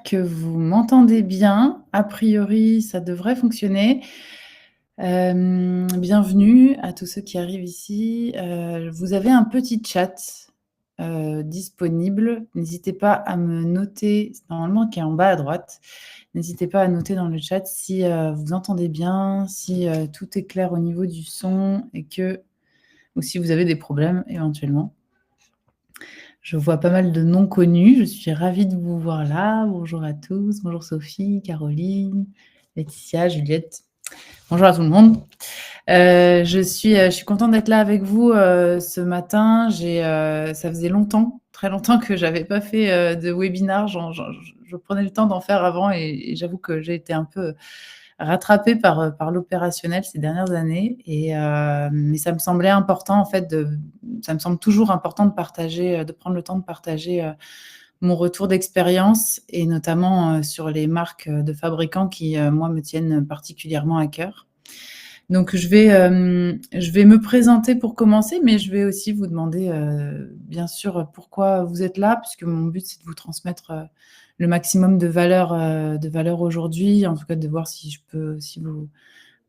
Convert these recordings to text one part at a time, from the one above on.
que vous m'entendez bien. A priori, ça devrait fonctionner. Bienvenue à tous ceux qui arrivent ici. Vous avez un petit chat, disponible. N'hésitez pas à me noter, c'est normalement qui est en bas à droite. N'hésitez pas à noter dans le chat si, vous entendez bien, si, tout est clair au niveau du son ou si vous avez des problèmes éventuellement. Je vois pas mal de noms connus. Je suis ravie de vous voir là. Bonjour à tous. Bonjour Sophie, Caroline, Laetitia, Juliette. Bonjour à tout le monde. Je suis contente d'être là avec vous ce matin. Ça faisait longtemps, très longtemps que j'avais pas fait de webinar. Je prenais le temps d'en faire avant et j'avoue que j'ai été un peu rattrapée par l'opérationnel ces dernières années. Mais ça me semblait important, en fait, ça me semble toujours important de partager, de prendre le temps de partager mon retour d'expérience et notamment sur les marques de fabricants qui, moi, me tiennent particulièrement à cœur. Donc, je vais me présenter pour commencer, mais je vais aussi vous demander, bien sûr, pourquoi vous êtes là, puisque mon but, c'est de vous transmettre le maximum de valeur aujourd'hui, en tout cas de voir si je peux, si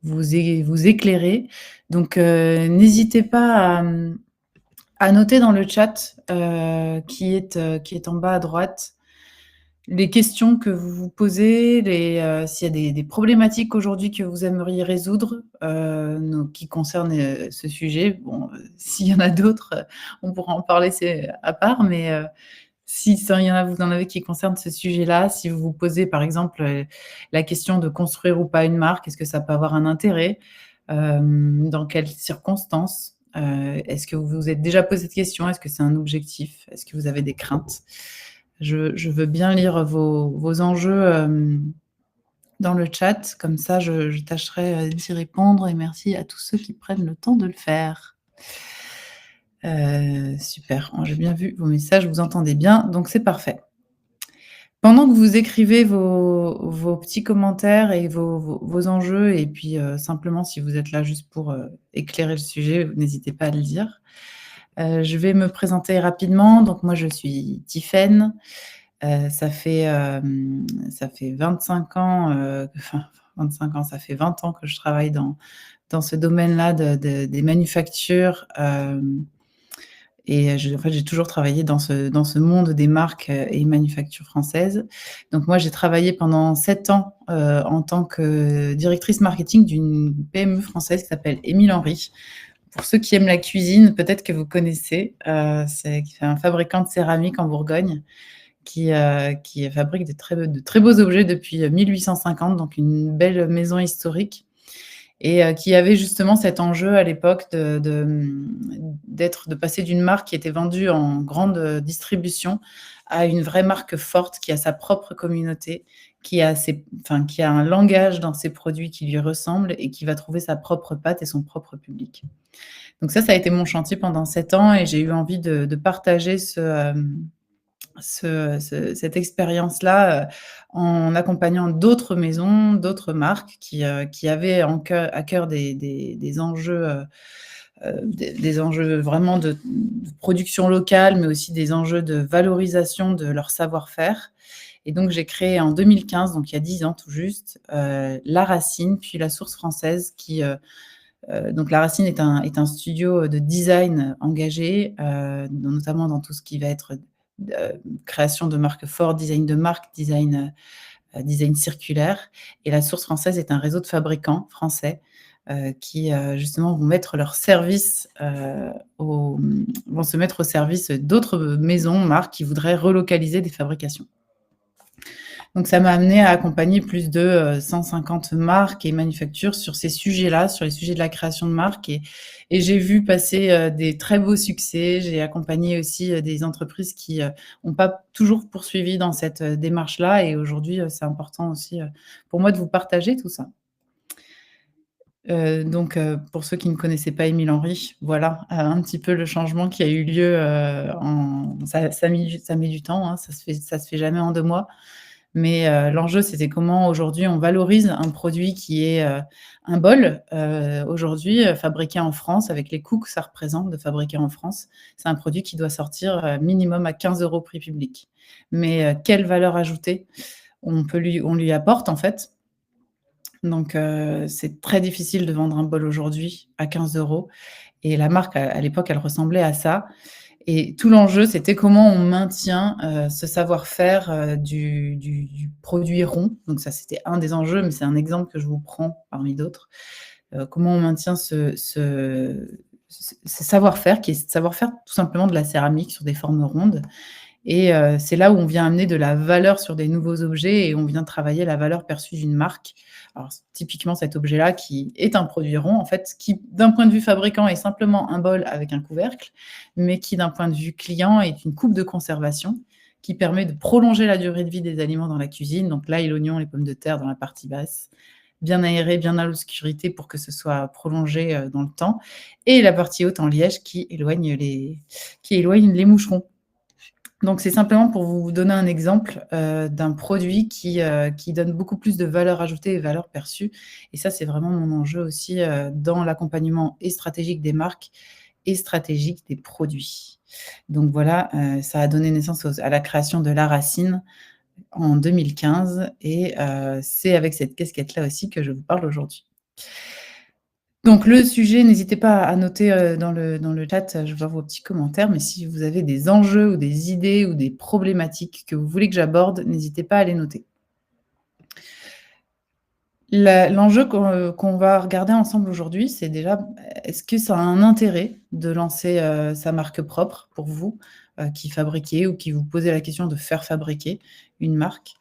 vous éclairer. Donc, n'hésitez pas à noter dans le chat qui est en bas à droite les questions que vous vous posez, s'il y a des problématiques aujourd'hui que vous aimeriez résoudre, qui concernent ce sujet. Bon, s'il y en a d'autres, on pourra en parler, c'est à part, mais si ça, il y en a, vous en avez qui concernent ce sujet-là, si vous vous posez par exemple la question de construire ou pas une marque, est-ce que ça peut avoir un intérêt? Dans quelles circonstances? Est-ce que vous vous êtes déjà posé cette question? Est-ce que c'est un objectif? Est-ce que vous avez des craintes? Je veux bien lire vos enjeux dans le chat, comme ça je tâcherai d'y répondre et merci à tous ceux qui prennent le temps de le faire. Super, j'ai bien vu vos messages, vous entendez bien, donc c'est parfait. Pendant que vous écrivez vos petits commentaires et vos enjeux et puis simplement si vous êtes là juste pour éclairer le sujet, n'hésitez pas à le dire. Je vais me présenter rapidement. Donc moi je suis Tiffaine. Ça fait 25 ans, enfin 25 ans, ça fait 20 ans que je travaille dans ce domaine-là des manufactures, et en fait, j'ai toujours travaillé dans ce monde des marques, et manufactures françaises. Donc moi, j'ai travaillé pendant 7 ans, en tant que directrice marketing d'une PME française qui s'appelle Émile Henry. Pour ceux qui aiment la cuisine, peut-être que vous connaissez, c'est un fabricant de céramique en Bourgogne qui fabrique de très beaux objets depuis 1850, donc une belle maison historique et qui avait justement cet enjeu à l'époque de passer d'une marque qui était vendue en grande distribution à une vraie marque forte qui a sa propre communauté, qui a un langage dans ses produits qui lui ressemble et qui va trouver sa propre patte et son propre public. Donc ça a été mon chantier pendant 7 ans et j'ai eu envie de partager cette expérience-là, en accompagnant d'autres maisons, d'autres marques qui avaient à cœur des enjeux, des enjeux vraiment de production locale, mais aussi des enjeux de valorisation de leur savoir-faire. Et donc j'ai créé en 2015, donc il y a 10 ans tout juste, La Racine, puis La Source Française donc La Racine est un studio de design engagé, notamment dans tout ce qui va être création de marques fortes, design de marque, design circulaire. Et La Source Française est un réseau de fabricants français qui justement vont se mettre au service d'autres maisons, marques qui voudraient relocaliser des fabrications. Donc ça m'a amené à accompagner plus de 150 marques et manufactures sur ces sujets-là, sur les sujets de la création de marques et j'ai vu passer des très beaux succès. J'ai accompagné aussi des entreprises qui ont pas toujours poursuivi dans cette démarche-là et aujourd'hui, c'est important aussi pour moi de vous partager tout ça. Donc pour ceux qui ne connaissaient pas Émile Henry, voilà, un petit peu le changement qui a eu lieu, ça met du temps, hein, ça se fait jamais en 2 mois. Mais l'enjeu, c'était comment aujourd'hui on valorise un produit qui est un bol, aujourd'hui fabriqué en France avec les coûts que ça représente de fabriquer en France. C'est un produit qui doit sortir minimum à 15 € prix public. Mais quelle valeur ajoutée on lui apporte, en fait. Donc c'est très difficile de vendre un bol aujourd'hui à 15 € et la marque à l'époque, elle ressemblait à ça et tout l'enjeu, c'était comment on maintient, ce savoir-faire, du produit rond. Donc ça, c'était un des enjeux, mais c'est un exemple que je vous prends parmi d'autres. Comment on maintient ce savoir-faire qui est ce savoir-faire tout simplement de la céramique sur des formes rondes et c'est là où on vient amener de la valeur sur des nouveaux objets et on vient travailler la valeur perçue d'une marque. Alors typiquement cet objet-là qui est un produit rond en fait, qui d'un point de vue fabricant est simplement un bol avec un couvercle, mais qui d'un point de vue client est une coupe de conservation qui permet de prolonger la durée de vie des aliments dans la cuisine. Donc l'ail, l'oignon, les pommes de terre dans la partie basse, bien aéré, bien à l'obscurité pour que ce soit prolongé, dans le temps et la partie haute en liège qui éloigne les moucherons. Donc c'est simplement pour vous donner un exemple, d'un produit qui donne beaucoup plus de valeur ajoutée et valeur perçue et ça, c'est vraiment mon enjeu aussi, dans l'accompagnement et stratégique des marques et stratégique des produits. Donc voilà, ça a donné naissance à la création de La Racine en 2015 et c'est avec cette casquette-là aussi que je vous parle aujourd'hui. Donc le sujet, n'hésitez pas à noter, dans le chat, je vois vos petits commentaires, mais si vous avez des enjeux ou des idées ou des problématiques que vous voulez que j'aborde, n'hésitez pas à les noter. L'enjeu qu'on va regarder ensemble aujourd'hui, c'est déjà, est-ce que ça a un intérêt de lancer, sa marque propre pour vous, qui fabriquez ou qui vous posez la question de faire fabriquer une marque?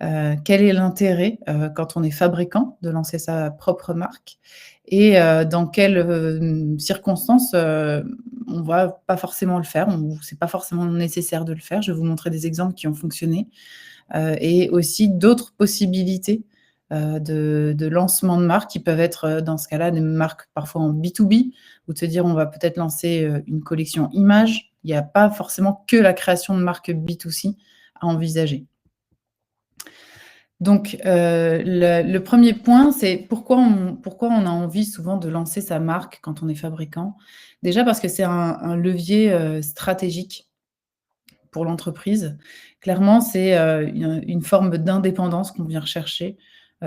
Quel est l'intérêt, quand on est fabricant, de lancer sa propre marque? Et dans quelles, circonstances, on va pas forcément le faire ou c'est pas forcément nécessaire de le faire? Je vais vous montrer des exemples qui ont fonctionné, et aussi d'autres possibilités, de lancement de marque qui peuvent être, dans ce cas-là, des marques parfois en B2B ou de se dire: «On va peut-être lancer, une collection image». Il y a pas forcément que la création de marque B2C à envisager. Donc, le 1er point, c'est pourquoi on a envie souvent de lancer sa marque quand on est fabricant? Déjà parce que c'est un levier, stratégique pour l'entreprise. Clairement, c'est, une forme d'indépendance qu'on vient rechercher.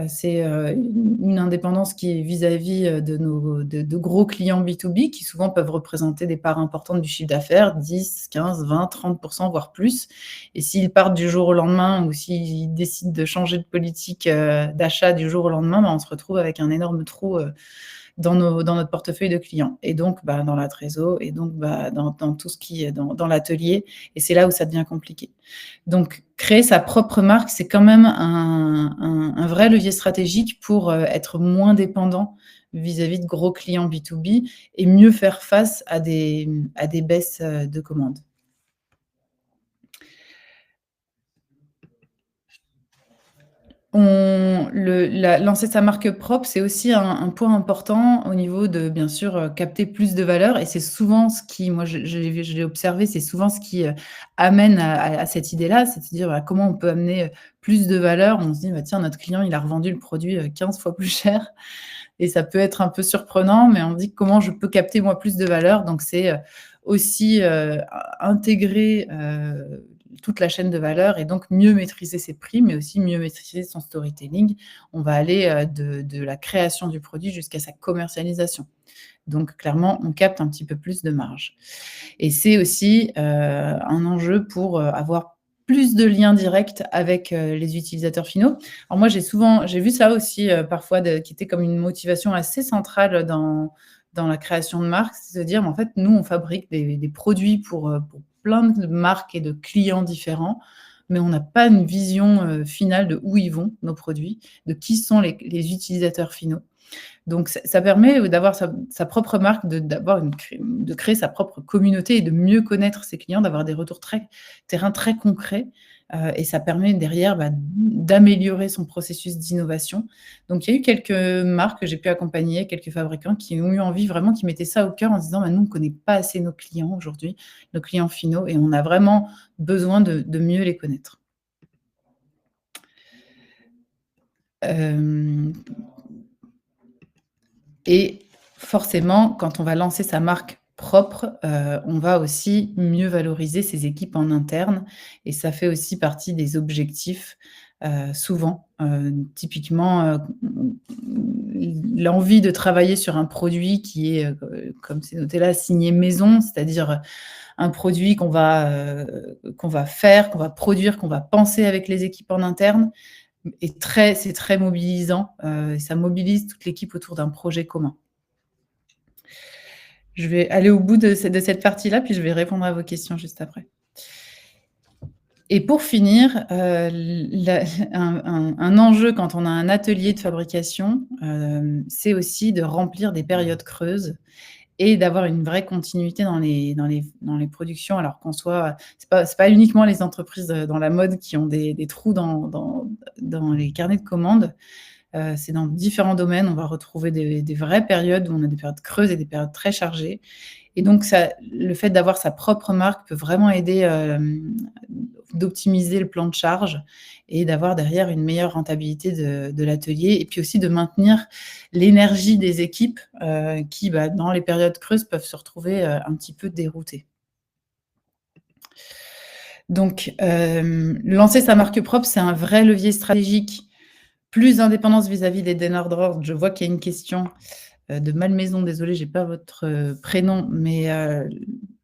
C'est, une indépendance qui est vis-à-vis, de gros clients B2B qui souvent peuvent représenter des parts importantes du chiffre d'affaires, 10-15-20-30 voire plus et s'ils partent du jour au lendemain ou s'ils décident de changer de politique, d'achat du jour au lendemain, on se retrouve avec un énorme trou, dans notre portefeuille de clients et donc dans la trésor et donc dans tout ce qui est dans l'atelier et c'est là où ça devient compliqué. Donc créer sa propre marque, c'est quand même un vrai levier stratégique pour, être moins dépendant vis-à-vis de gros clients B2B et mieux faire face à des baisses, de commandes. Lancer sa marque propre, c'est aussi un point important au niveau de, bien sûr, capter plus de valeur et c'est souvent ce qui moi je l'ai observé, c'est souvent ce qui, amène à cette idée-là, c'est-à-dire, bah, comment on peut amener, plus de valeur. On se dit: «Bah, tiens, notre client, il a revendu le produit, 15 fois plus cher» et ça peut être un peu surprenant, mais on dit: «Comment je peux capter moi plus de valeur?» donc c'est, aussi, intégrer, toute la chaîne de valeur et donc mieux maîtriser ses prix, mais aussi mieux maîtriser son storytelling. On va aller, de la création du produit jusqu'à sa commercialisation. Donc clairement, on capte un petit peu plus de marge et c'est aussi, un enjeu pour, avoir plus de liens directs avec, les utilisateurs finaux. Alors moi, j'ai vu ça aussi, parfois qui était comme une motivation assez centrale dans la création de marque, c'est de dire: «Mais en fait, nous, on fabrique des produits pour plein de marques et de clients différents, mais on n'a pas une vision, finale de où ils vont, nos produits, de qui sont les utilisateurs finaux». Donc ça permet, d'avoir sa propre marque, de créer sa propre communauté et de mieux connaître ses clients, d'avoir des retours très terrain très concrets, et ça permet derrière, d'améliorer son processus d'innovation. Donc il y a eu quelques marques que j'ai pu accompagner, quelques fabricants qui ont eu envie vraiment, qui mettaient ça au cœur en se disant: «Nous, on ne connaît pas assez nos clients aujourd'hui, nos clients finaux et on a vraiment besoin de mieux les connaître». Hem Et forcément, quand on va lancer sa marque propre, on va aussi mieux valoriser ses équipes en interne et ça fait aussi partie des objectifs, souvent. Typiquement, l'envie de travailler sur un produit qui est, comme c'est noté là, signé maison, c'est-à-dire, un produit qu'on va faire, qu'on va produire, qu'on va penser avec les équipes en interne est c'est très mobilisant, et ça mobilise toute l'équipe autour d'un projet commun. Je vais aller au bout de cette partie-là, puis je vais répondre à vos questions juste après. Et pour finir, la un enjeu quand on a un atelier de fabrication, c'est aussi de remplir des périodes creuses et d'avoir une vraie continuité dans les productions. Alors qu'on soit c'est pas uniquement les entreprises, dans la mode qui ont des trous dans les carnets de commandes. C'est dans différents domaines, on va retrouver des vraies périodes où on a des périodes creuses et des périodes très chargées et donc ça le fait d'avoir sa propre marque peut vraiment aider, d'optimiser le plan de charge et d'avoir derrière une meilleure rentabilité de l'atelier et puis aussi de maintenir l'énergie des équipes, qui, bah, dans les périodes creuses peuvent se retrouver, un petit peu déroutées. Donc, lancer sa marque propre, c'est un vrai levier stratégique. Plus d'indépendance vis-à-vis des donneurs d'ordre. Je vois qu'il y a une question, de Malmaison. Désolée, j'ai pas votre, prénom, mais,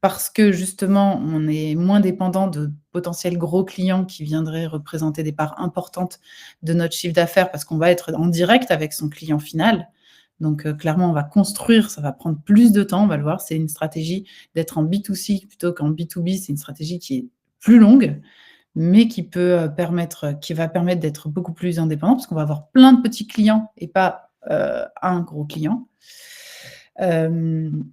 parce que justement, on est moins dépendant de potentiels gros clients qui viendraient représenter des parts importantes de notre chiffre d'affaires parce qu'on va être en direct avec son client final. Donc, clairement, on va construire, ça va prendre plus de temps, on va le voir. C'est une stratégie d'être en B2C plutôt qu'en B2B. C'est une stratégie qui est plus longue, mais qui va permettre d'être beaucoup plus indépendant parce qu'on va avoir plein de petits clients et pas, un gros client. Hem,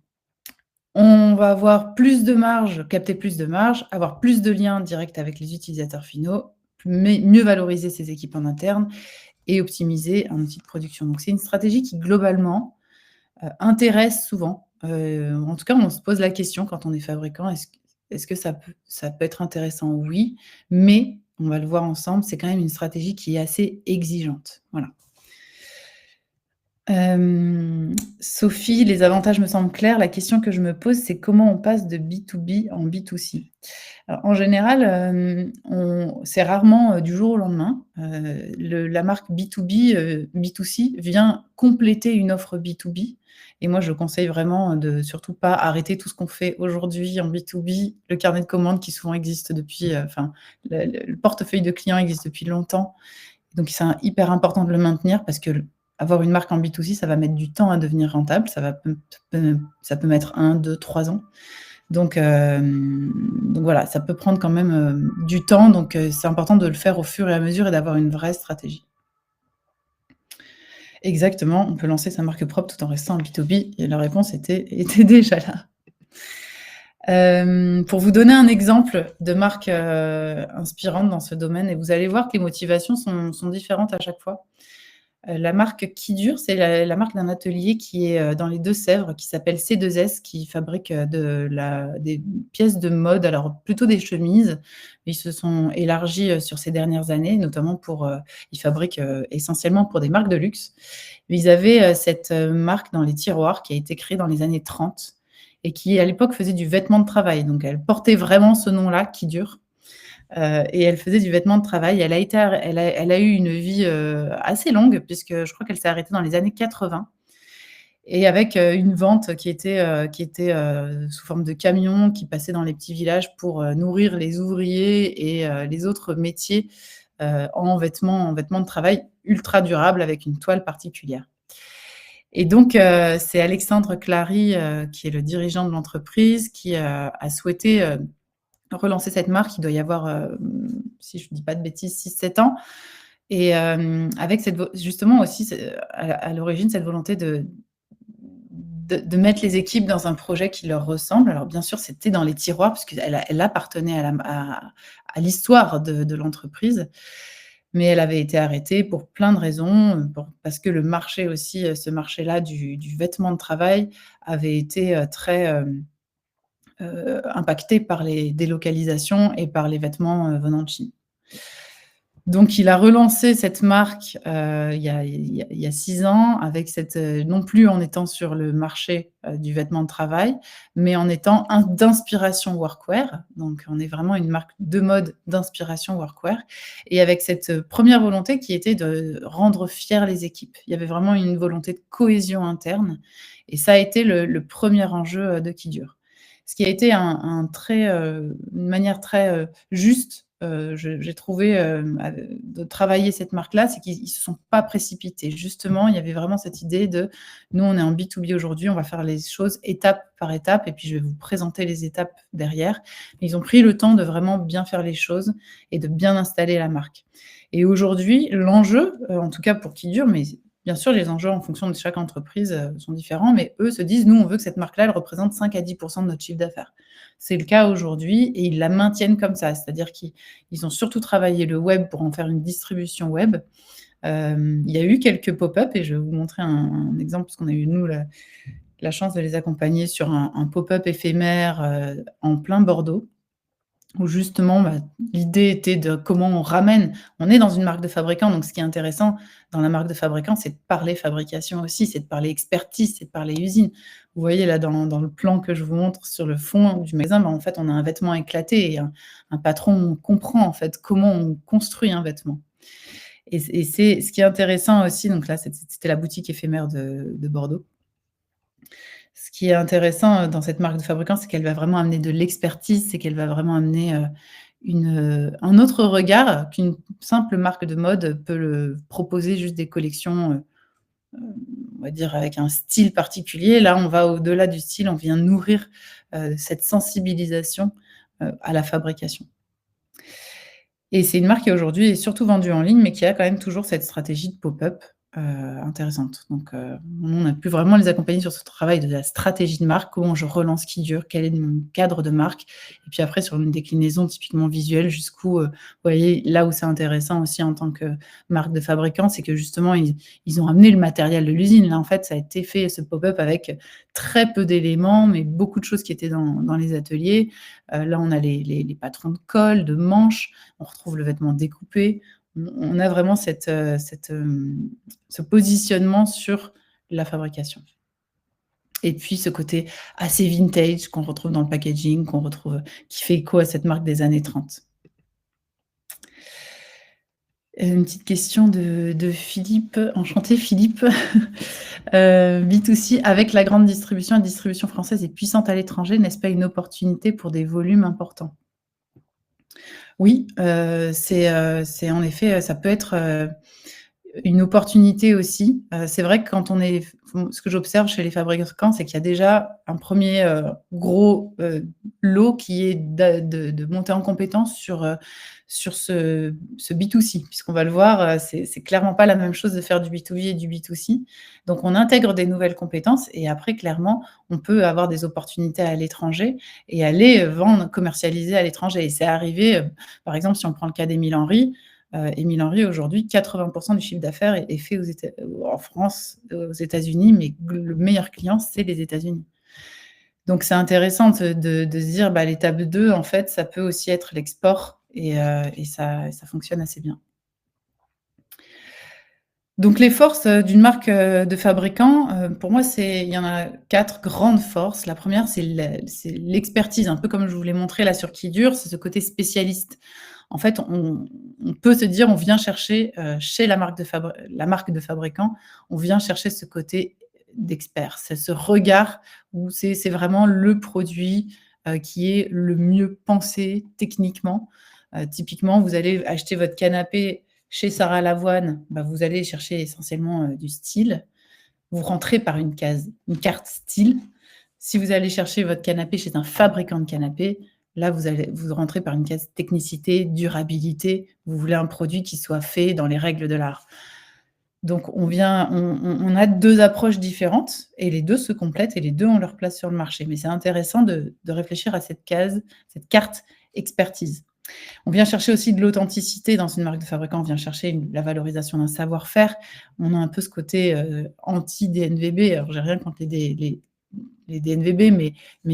on va avoir plus de marge, capter plus de marge, avoir plus de liens directs avec les utilisateurs finaux, mais mieux valoriser ses équipes en interne et optimiser un outil de production. Donc c'est une stratégie qui globalement, intéresse souvent. En tout cas, on se pose la question quand on est fabricant, est-ce que ça peut être intéressant? Oui, mais on va le voir ensemble, c'est quand même une stratégie qui est assez exigeante. Voilà. Sophie, les avantages me semblent clairs. La question que je me pose, c'est comment on passe de B2B en B2C? Alors, en général, c'est rarement, du jour au lendemain. La marque B2B, B2C vient compléter une offre B2B et moi, je conseille vraiment de surtout pas arrêter tout ce qu'on fait aujourd'hui en B2B. Le carnet de commandes qui souvent existe depuis, enfin, le portefeuille de clients existe depuis longtemps, donc c'est hyper important de le maintenir parce que avoir une marque en B2C, ça va mettre du temps à devenir rentable. Ça peut mettre 1, 2, 3 ans. Donc voilà, ça peut prendre quand même, du temps, donc c'est important de le faire au fur et à mesure et d'avoir une vraie stratégie. Exactement, on peut lancer sa marque propre tout en restant en B2B et la réponse était déjà là. Pour vous donner un exemple de marque, inspirante dans ce domaine et vous allez voir que les motivations sont différentes à chaque fois. La marque Qui Dure, c'est la marque d'un atelier qui est, dans les Deux-Sèvres, qui s'appelle C2S, qui fabrique, des pièces de mode, alors plutôt des chemises. Ils se sont élargis, sur ces dernières années, notamment ils fabriquent, essentiellement pour des marques de luxe. Ils avaient, cette, marque dans les tiroirs qui a été créée dans les années 30 et qui, à l'époque, faisait du vêtement de travail. Donc elle portait vraiment ce nom-là, Qui Dure. Et elle faisait du vêtement de travail. Elle a eu une vie, assez longue puisque je crois qu'elle s'est arrêtée dans les années 80 et avec, une vente sous forme de camion qui passait dans les petits villages pour, nourrir les ouvriers et les autres métiers, en vêtements de travail ultra durables avec une toile particulière. Et donc, c'est Alexandre Clary, qui est le dirigeant de l'entreprise, qui, a souhaité, relancer cette marque. Il doit y avoir, si je ne dis pas de bêtises, 6, 7 ans et avec justement aussi à l'origine cette volonté de mettre les équipes dans un projet qui leur ressemble. Alors bien sûr, c'était dans les tiroirs puisqu'elle appartenait à l'histoire de l'entreprise, mais elle avait été arrêtée pour plein de raisons, parce que le marché aussi, ce marché-là du vêtement de travail avait été, très, impacté par les délocalisations et par les vêtements, venant de Chine. Donc il a relancé cette marque, il y a 6 ans avec cette, non plus en étant sur le marché, du vêtement de travail, mais en étant d'inspiration workwear. Donc on est vraiment une marque de mode d'inspiration workwear et avec cette, 1re volonté qui était de rendre fiers les équipes. Il y avait vraiment une volonté de cohésion interne et ça a été le 1er enjeu, de Kidure. Ce qui a été un très, une manière très, juste, j'ai trouvé, de travailler cette marque-là, c'est qu'ils se sont pas précipités. Justement, il y avait vraiment cette idée de: «Nous, on est en B2B aujourd'hui, on va faire les choses étape par étape et puis je vais vous présenter les étapes derrière». Ils ont pris le temps de vraiment bien faire les choses et de bien installer la marque et aujourd'hui, l'enjeu, en tout cas pour Kidure, mais bien sûr, les enjeux en fonction de chaque entreprise, sont différents, mais eux se disent: «Nous, on veut que cette marque-là, elle représente 5 à 10 de notre chiffre d'affaires». C'est le cas aujourd'hui et ils la maintiennent comme ça. C'est-à-dire qu'ils ont surtout travaillé le web pour en faire une distribution web. Il y a eu quelques pop-up et je vais vous montrer un exemple parce qu'on a eu, nous, la chance de les accompagner sur un pop-up éphémère, en plein Bordeaux. Où justement, bah, l'idée était de comment on est dans une marque de fabricant, donc ce qui est intéressant dans la marque de fabricant, c'est de parler fabrication aussi, c'est de parler expertise, c'est de parler usine. Vous voyez là dans le plan que je vous montre sur le fond du magasin, bah, en fait, on a un vêtement éclaté et un patron comprend en fait comment on construit un vêtement et c'est ce qui est intéressant aussi, donc là, c'était la boutique éphémère de Bordeaux. Ce qui est intéressant, dans cette marque de fabricant, c'est qu'elle va vraiment amener de l'expertise, c'est qu'elle va vraiment amener, un autre regard qu'une simple marque de mode peut le proposer juste des collections, on va dire avec un style particulier. Là, on va au-delà du style, on vient nourrir, cette sensibilisation, à la fabrication. Et c'est une marque qui aujourd'hui est surtout vendue en ligne, mais qui a quand même toujours cette stratégie de pop-up, intéressante. Donc, nous, on a pu vraiment les accompagner sur ce travail de la stratégie de marque. Comment je relance qui dure? Quel est mon cadre de marque? Et puis après sur une déclinaison typiquement visuelle jusqu'où, vous voyez, là où c'est intéressant aussi en tant que marque de fabricant, c'est que justement ils ont amené le matériel de l'usine. Là, en fait, ça a été fait ce pop-up avec très peu d'éléments, mais beaucoup de choses qui étaient dans les ateliers. Là, on a les patrons de col, de manches, on retrouve le vêtement découpé. On a vraiment ce positionnement sur la fabrication et puis ce côté assez vintage qu'on retrouve dans le packaging, qui fait écho à cette marque des années 30. Une petite question de Philippe. Enchanté Philippe. B2C avec la grande distribution, la distribution française est puissante à l'étranger, n'est-ce pas une opportunité pour des volumes importants? Oui, c'est en effet, ça peut être, une opportunité aussi. C'est vrai que quand on est ce que j'observe chez les fabricants, c'est qu'il y a déjà un premier gros, lot qui est de monter en compétence sur ce B2C. Puisqu'on va le voir, c'est clairement pas la même chose de faire du B2B et du B2C. Donc on intègre des nouvelles compétences et après clairement, on peut avoir des opportunités à l'étranger et aller, vendre, commercialiser à l'étranger et c'est arrivé, par exemple, si on prend le cas d'Émile Henry, Émile Henry aujourd'hui 80 du chiffre d'affaires est fait en France, aux États-Unis, mais le meilleur client, c'est les États-Unis. Donc c'est intéressant de se dire, bah, l'étape 2, en fait, ça peut aussi être l'export et ça fonctionne assez bien. Donc les forces, d'une marque, de fabricant, pour moi, il y en a 4 grandes forces. La première, c'est l'expertise, un peu comme je vous l'ai montré là sur Kidure, c'est ce côté spécialiste. En fait, on peut se dire, on vient chercher, chez la marque de fabricant, on vient chercher ce côté d'expert. C'est ce regard où c'est vraiment le produit, qui est le mieux pensé techniquement. Typiquement, vous allez acheter votre canapé chez Sarah Lavoine, bah, vous allez chercher essentiellement, du style. Vous rentrez par une carte style. Si vous allez chercher votre canapé chez un fabricant de canapés, là, vous rentrez par une case technicité, durabilité. Vous voulez un produit qui soit fait dans les règles de l'art. Donc on a 2 approches différentes et les 2 se complètent et les 2 ont leur place sur le marché. Mais c'est intéressant de réfléchir à cette carte expertise. On vient chercher aussi de l'authenticité dans une marque de fabricant, on vient chercher la valorisation d'un savoir-faire. On a un peu ce côté, anti-DNVB. Alors j'ai rien contre les DNVB, mais on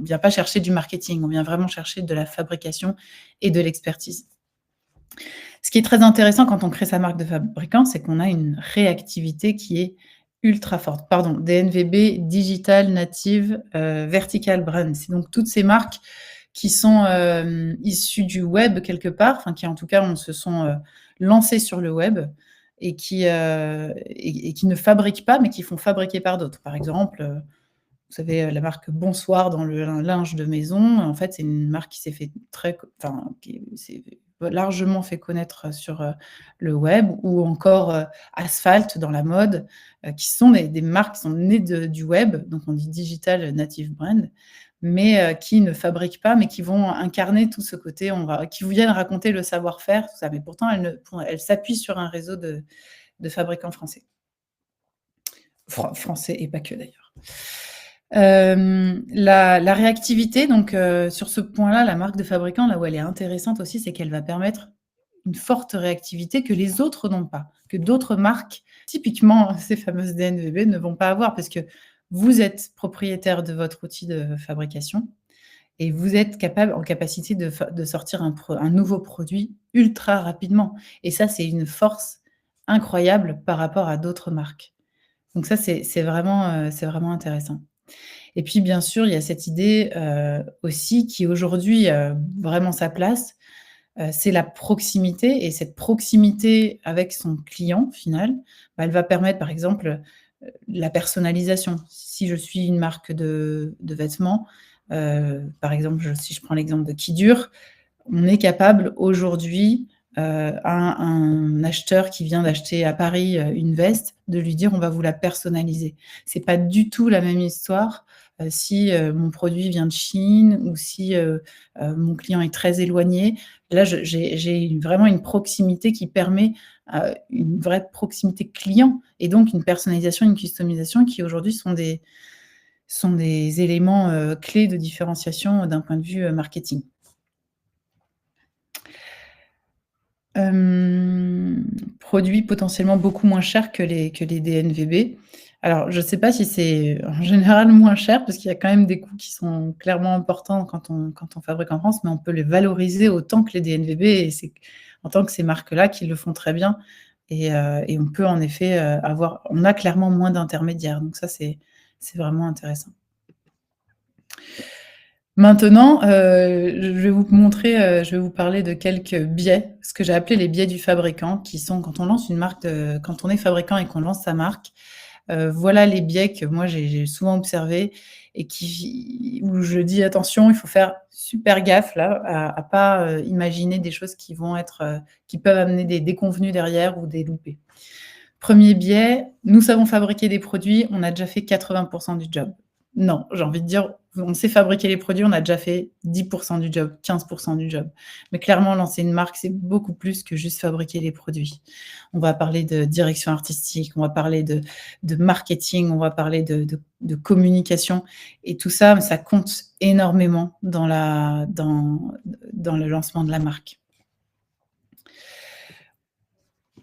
vient pas chercher du marketing, on vient vraiment chercher de la fabrication et de l'expertise. Ce qui est très intéressant quand on crée sa marque de fabricant, c'est qu'on a une réactivité qui est ultra forte. Pardon, DNVB, Digital Native, Vertical Brand. C'est donc toutes ces marques qui sont, issues du web quelque part, enfin qui en tout cas se sont, lancées sur le web et qui ne fabriquent pas, mais qui font fabriquer par d'autres. Par exemple, vous savez, la marque Bonsoir dans le linge de maison, en fait, c'est une marque qui s'est fait très co enfin, qui s'est largement fait connaître sur, le web ou encore, Asphalt dans la mode, qui sont des marques qui sont nées du web, donc on dit digital native brand, mais qui ne fabriquent pas, mais qui vont incarner tout ce côté, qui vous viennent raconter le savoir-faire, tout ça, mais pourtant elles s'appuient sur un réseau de fabricants français. Français et pas que d'ailleurs. La réactivité donc sur ce point-là, la marque de fabricant, là où elle est intéressante aussi, c'est qu'elle va permettre une forte réactivité que les autres n'ont pas, que d'autres marques, typiquement ces fameuses DNVB, ne vont pas avoir parce que vous êtes propriétaire de votre outil de fabrication et vous êtes en capacité de sortir un nouveau produit ultra rapidement et ça, c'est une force incroyable par rapport à d'autres marques. Donc ça, c'est vraiment intéressant. Et puis, bien sûr, il y a cette idée, aussi qui aujourd'hui a vraiment sa place, c'est la proximité et cette proximité avec son client final, bah, elle va permettre, par exemple, la personnalisation. Si je suis une marque de vêtements, par exemple, si je prends l'exemple de Kidure, on est capable aujourd'hui, un acheteur qui vient d'acheter à Paris, une veste, de lui dire: «On va vous la personnaliser». C'est pas du tout la même histoire, si, mon produit vient de Chine ou si, mon client est très éloigné. Là, vraiment une proximité qui permet, une vraie proximité client et donc une personnalisation, une customisation qui aujourd'hui sont des éléments, clés de différenciation d'un point de vue, marketing. Hem, Produit potentiellement beaucoup moins cher que les DNVB. Alors, je ne sais pas si c'est en général moins cher, parce qu'il y a quand même des coûts qui sont clairement importants quand on fabrique en France, mais on peut les valoriser autant que les DNVB et c'est en tant que ces marques-là qui le font très bien et on peut en effet, on a clairement moins d'intermédiaires, donc ça, c'est vraiment intéressant. Maintenant, je vais vous parler de quelques biais, ce que j'ai appelé les biais du fabricant, qui sont quand on est fabricant et qu'on lance sa marque, voilà les biais que moi j'ai souvent observés et où je dis: «Attention, il faut faire super gaffe là, à pas, imaginer des choses qui peuvent amener des déconvenues derrière ou des loupés». Premier biais, nous savons fabriquer des produits, on a déjà fait 80 du job. Non, j'ai envie de dire, on sait fabriquer les produits, on a déjà fait 10 du job, 15 du job. Mais clairement, lancer une marque, c'est beaucoup plus que juste fabriquer les produits. On va parler de direction artistique, on va parler de marketing, on va parler de communication et tout ça, ça compte énormément dans le lancement de la marque.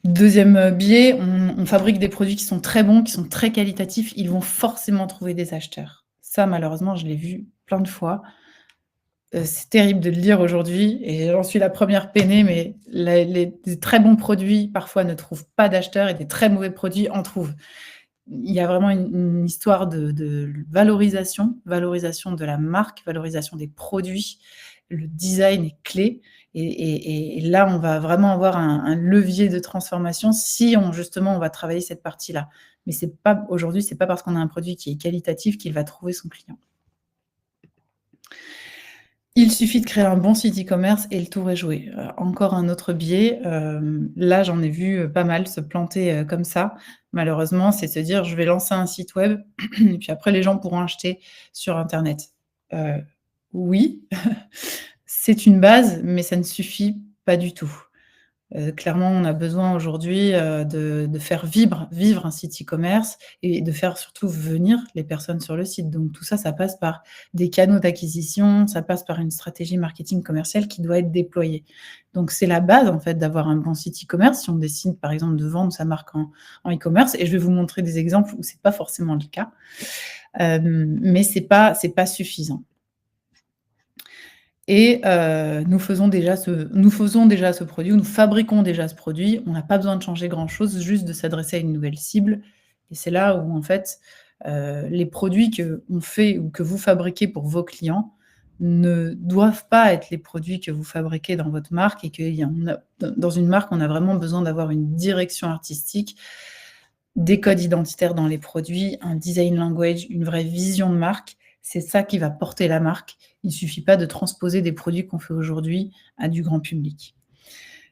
Deuxième biais, on fabrique des produits qui sont très bons, qui sont très qualitatifs, ils vont forcément trouver des acheteurs. Ça, malheureusement, je l'ai vu plein de fois. C'est terrible de le dire aujourd'hui et j'en suis la première peinée, mais des très bons produits, parfois, ne trouvent pas d'acheteurs et des très mauvais produits en trouvent. Il y a vraiment une histoire de valorisation de la marque, valorisation des produits. Le design est clé et là, on va vraiment avoir un levier de transformation si justement, on va travailler cette partie-là. Mais c'est pas parce qu'on a un produit qui est qualitatif qu'il va trouver son client. Il suffit de créer un bon site e-commerce et le tour est joué. Encore un autre biais, là j'en ai vu, pas mal se planter, comme ça. Malheureusement, c'est se dire: «Je vais lancer un site web et puis après les gens pourront acheter sur internet». Heu, oui, c'est une base, mais ça ne suffit pas du tout. Clairement, on a besoin aujourd'hui, de faire vivre un site e-commerce et de faire surtout venir les personnes sur le site. Donc tout ça, ça passe par des canaux d'acquisition, ça passe par une stratégie marketing commerciale qui doit être déployée. Donc c'est la base, en fait, d'avoir un bon site e-commerce si on décide, par exemple, de vendre sa marque en e-commerce et je vais vous montrer des exemples où c'est pas forcément le cas, mais c'est pas suffisant. et nous faisons déjà ce produit, nous fabriquons déjà ce produit. On n'a pas besoin de changer grand-chose, juste de s'adresser à une nouvelle cible et c'est là où en fait, les produits qu'on fait ou que vous fabriquez pour vos clients ne doivent pas être les produits que vous fabriquez dans votre marque et qu'il y en a dans une marque, on a vraiment besoin d'avoir une direction artistique, des codes identitaires dans les produits, un design language, une vraie vision de marque. C'est ça qui va porter la marque. Il ne suffit pas de transposer des produits qu'on fait aujourd'hui à du grand public.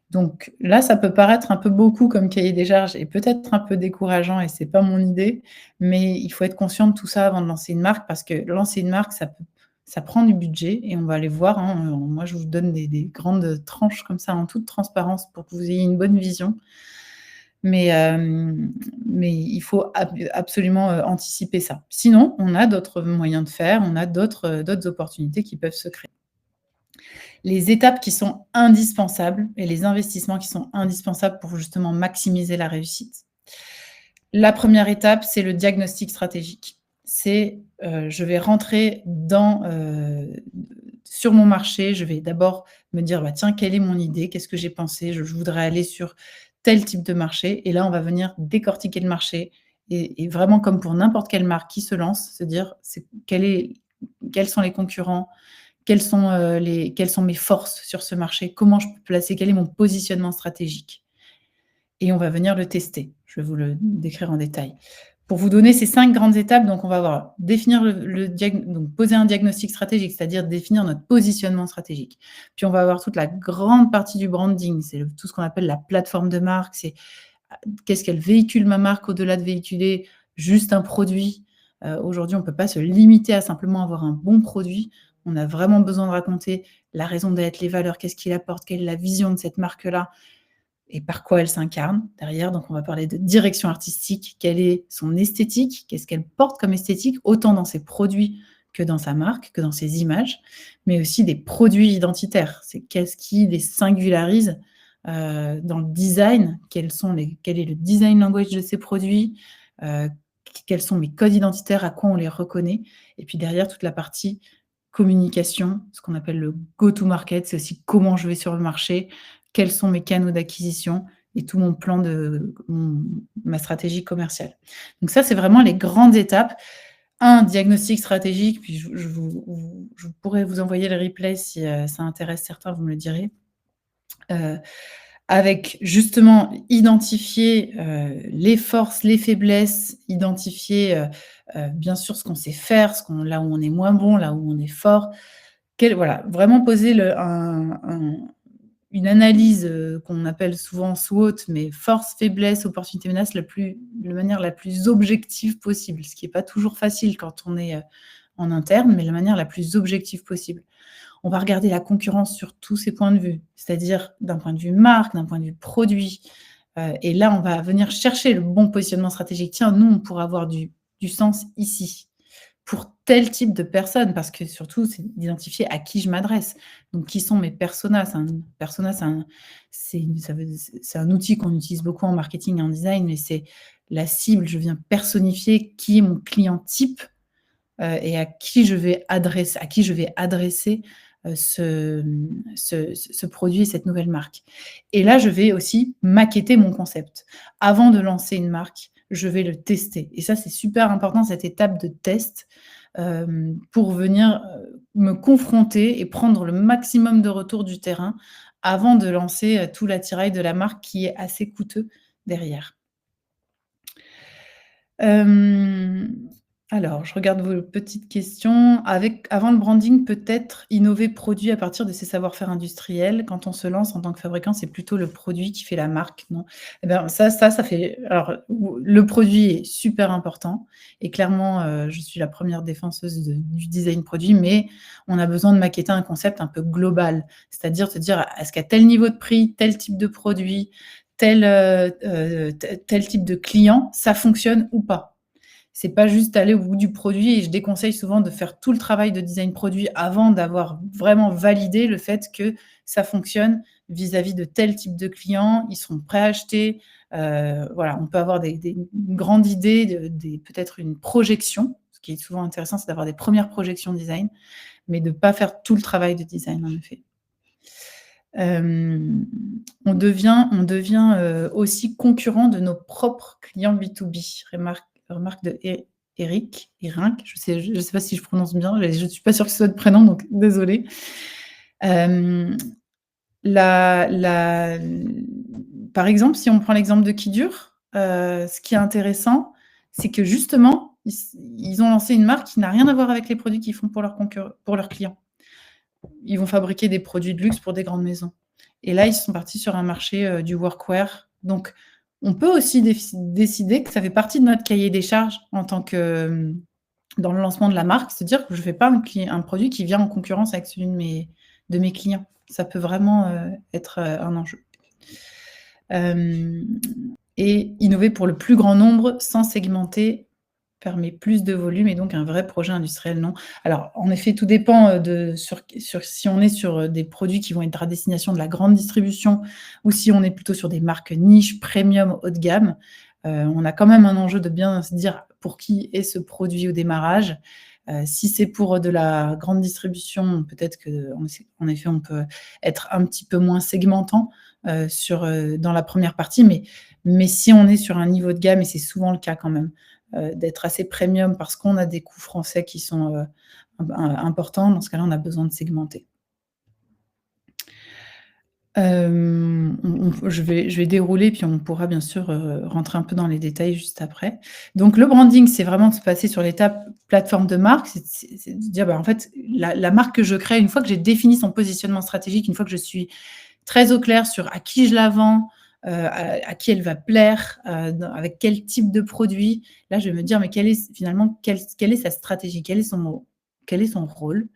Donc là, ça peut paraître un peu beaucoup comme cahier des charges et peut-être un peu décourageant et c'est pas mon idée, mais il faut être conscient de tout ça avant de lancer une marque parce que lancer une marque, ça prend du budget et on va aller voir, hein, moi je vous donne des grandes tranches comme ça en toute transparence pour que vous ayez une bonne vision. Mais, mais il faut absolument, anticiper ça. Sinon, on a d'autres moyens de faire, on a d'autres opportunités qui peuvent se créer. Les étapes qui sont indispensables et les investissements qui sont indispensables pour justement maximiser la réussite. La première étape, c'est le diagnostic stratégique. C'est, je vais rentrer sur mon marché, je vais d'abord me dire: «Bah, tiens, quelle est mon idée? Qu'est-ce que j'ai pensé? Je voudrais aller sur tel type de marché» et là, on va venir décortiquer le marché et vraiment comme pour n'importe quelle marque qui se lance, se dire: «C'est quels sont les concurrents? Quelles sont mes forces sur ce marché? Comment je peux placer? Quel est mon positionnement stratégique?» Et on va venir le tester. Je vais vous le décrire en détail. Pour vous donner ces 5 grandes étapes, donc on va voir définir donc poser un diagnostic stratégique, c'est-à-dire définir notre positionnement stratégique. Puis on va avoir toute la grande partie du branding, c'est tout ce qu'on appelle la plateforme de marque, c'est qu'est-ce qu'elle véhicule ma marque au-delà de véhiculer juste un produit. Aujourd'hui, on ne peut pas se limiter à simplement avoir un bon produit. On a vraiment besoin de raconter la raison d'être, les valeurs, qu'est-ce qu'il apporte, quelle est la vision de cette marque-là et par quoi elle s'incarne derrière. Donc, on va parler de direction artistique. Quelle est son esthétique? Qu'est-ce qu'elle porte comme esthétique, autant dans ses produits que dans sa marque, que dans ses images, mais aussi des produits identitaires. C'est qu'est-ce qui les singularise dans le design? Quel est le design language de ces produits? euh, Quels sont mes codes identitaires? À quoi on les reconnaît? Et puis derrière, toute la partie communication, ce qu'on appelle le go-to-market, c'est aussi comment je vais sur le marché, quels sont mes canaux d'acquisition et tout mon plan ma stratégie commerciale. Donc ça, c'est vraiment les grandes étapes. Un diagnostic stratégique, puis je pourrais vous envoyer le replay si, ça intéresse certains, vous me le direz. Heu, Avec justement identifier, les forces, les faiblesses, identifier, bien sûr ce qu'on sait faire, là où on est moins bon, là où on est fort. Voilà, vraiment poser une analyse, qu'on appelle souvent SWOT, mais force, faiblesse, opportunité, menace, de manière la plus objective possible. Ce qui est pas toujours facile quand on est, en interne, mais de la manière la plus objective possible. On va regarder la concurrence sur tous ces points de vue, c'est-à-dire d'un point de vue marque, d'un point de vue produit, et là, on va venir chercher le bon positionnement stratégique. Tiens, nous, on pourrait avoir du sens ici, pour tel type de personne, parce que surtout, c'est d'identifier à qui je m'adresse. Donc qui sont mes personas? C'est un outil qu'on utilise beaucoup en marketing et en design, mais c'est la cible. Je viens personnifier qui est mon client type, et à qui je vais adresser, ce produit et cette nouvelle marque. Et là, je vais aussi maqueter mon concept. Avant de lancer une marque, je vais le tester et ça, c'est super important, cette étape de test, pour venir, me confronter et prendre le maximum de retours du terrain avant de lancer, tout l'attirail de la marque qui est assez coûteux derrière. Hem, alors, je regarde vos petites questions. Avant le branding, peut-être innover produit à partir de ses savoir-faire industriels. Quand on se lance en tant que fabricant, c'est plutôt le produit qui fait la marque, non? Eh ben, ça fait alors, le produit est super important et clairement, je suis la première défenseuse du design produit, mais on a besoin de maqueter un concept un peu global. C'est-à-dire se dire: «Est-ce qu'à tel niveau de prix, tel type de produit, tel type de client, ça fonctionne ou pas?» C'est pas juste aller au bout du produit et je déconseille souvent de faire tout le travail de design produit avant d'avoir vraiment validé le fait que ça fonctionne vis-à-vis de tel type de client, ils seront prêts à acheter. Voilà, on peut avoir une grande idée, peut-être une projection. Ce qui est souvent intéressant, c'est d'avoir des premières projections design, mais de pas faire tout le travail de design, en effet. Hem, on devient aussi concurrent de nos propres clients B2B. Remarque de Eric Erinck, je sais pas si je prononce bien, je suis pas sûre que ce soit le prénom, donc désolée. Hem, la Par exemple, si on prend l'exemple de Kidure, ce qui est intéressant, c'est que justement, ils ont lancé une marque qui n'a rien à voir avec les produits qu'ils font pour leurs clients. Ils vont fabriquer des produits de luxe pour des grandes maisons. Et là, ils sont partis sur un marché, du workwear. Donc, on peut aussi décider que ça fait partie de notre cahier des charges en tant que, dans le lancement de la marque, se dire que je ne fais pas un produit qui vient en concurrence avec celui de mes clients. Ça peut vraiment, être, un enjeu. Hem Et innover pour le plus grand nombre sans segmenter permet plus de volume et donc un vrai projet industriel, non. Alors, en effet, tout dépend, sur si on est sur, des produits qui vont être à destination de la grande distribution ou si on est plutôt sur des marques niches, premium, haut de gamme. On a quand même un enjeu de bien se dire pour qui est ce produit au démarrage. Si c'est pour, de la grande distribution, peut-être qu'en effet, on peut être un petit peu moins segmentant, dans la première partie, mais si on est sur un niveau de gamme et c'est souvent le cas quand même, d'être assez premium parce qu'on a des coûts français qui sont, importants. Dans ce cas-là, on a besoin de segmenter. Je vais dérouler puis on pourra bien sûr, rentrer un peu dans les détails juste après. Donc le branding, c'est vraiment de se passer sur l'étape plateforme de marque. C'est de dire, bah, en fait, la marque que je crée, une fois que j'ai défini son positionnement stratégique, une fois que je suis très au clair sur à qui je la vends, à qui elle va plaire, avec quel type de produit. Là, je vais me dire: «Mais quelle est sa stratégie? Quel est son rôle?»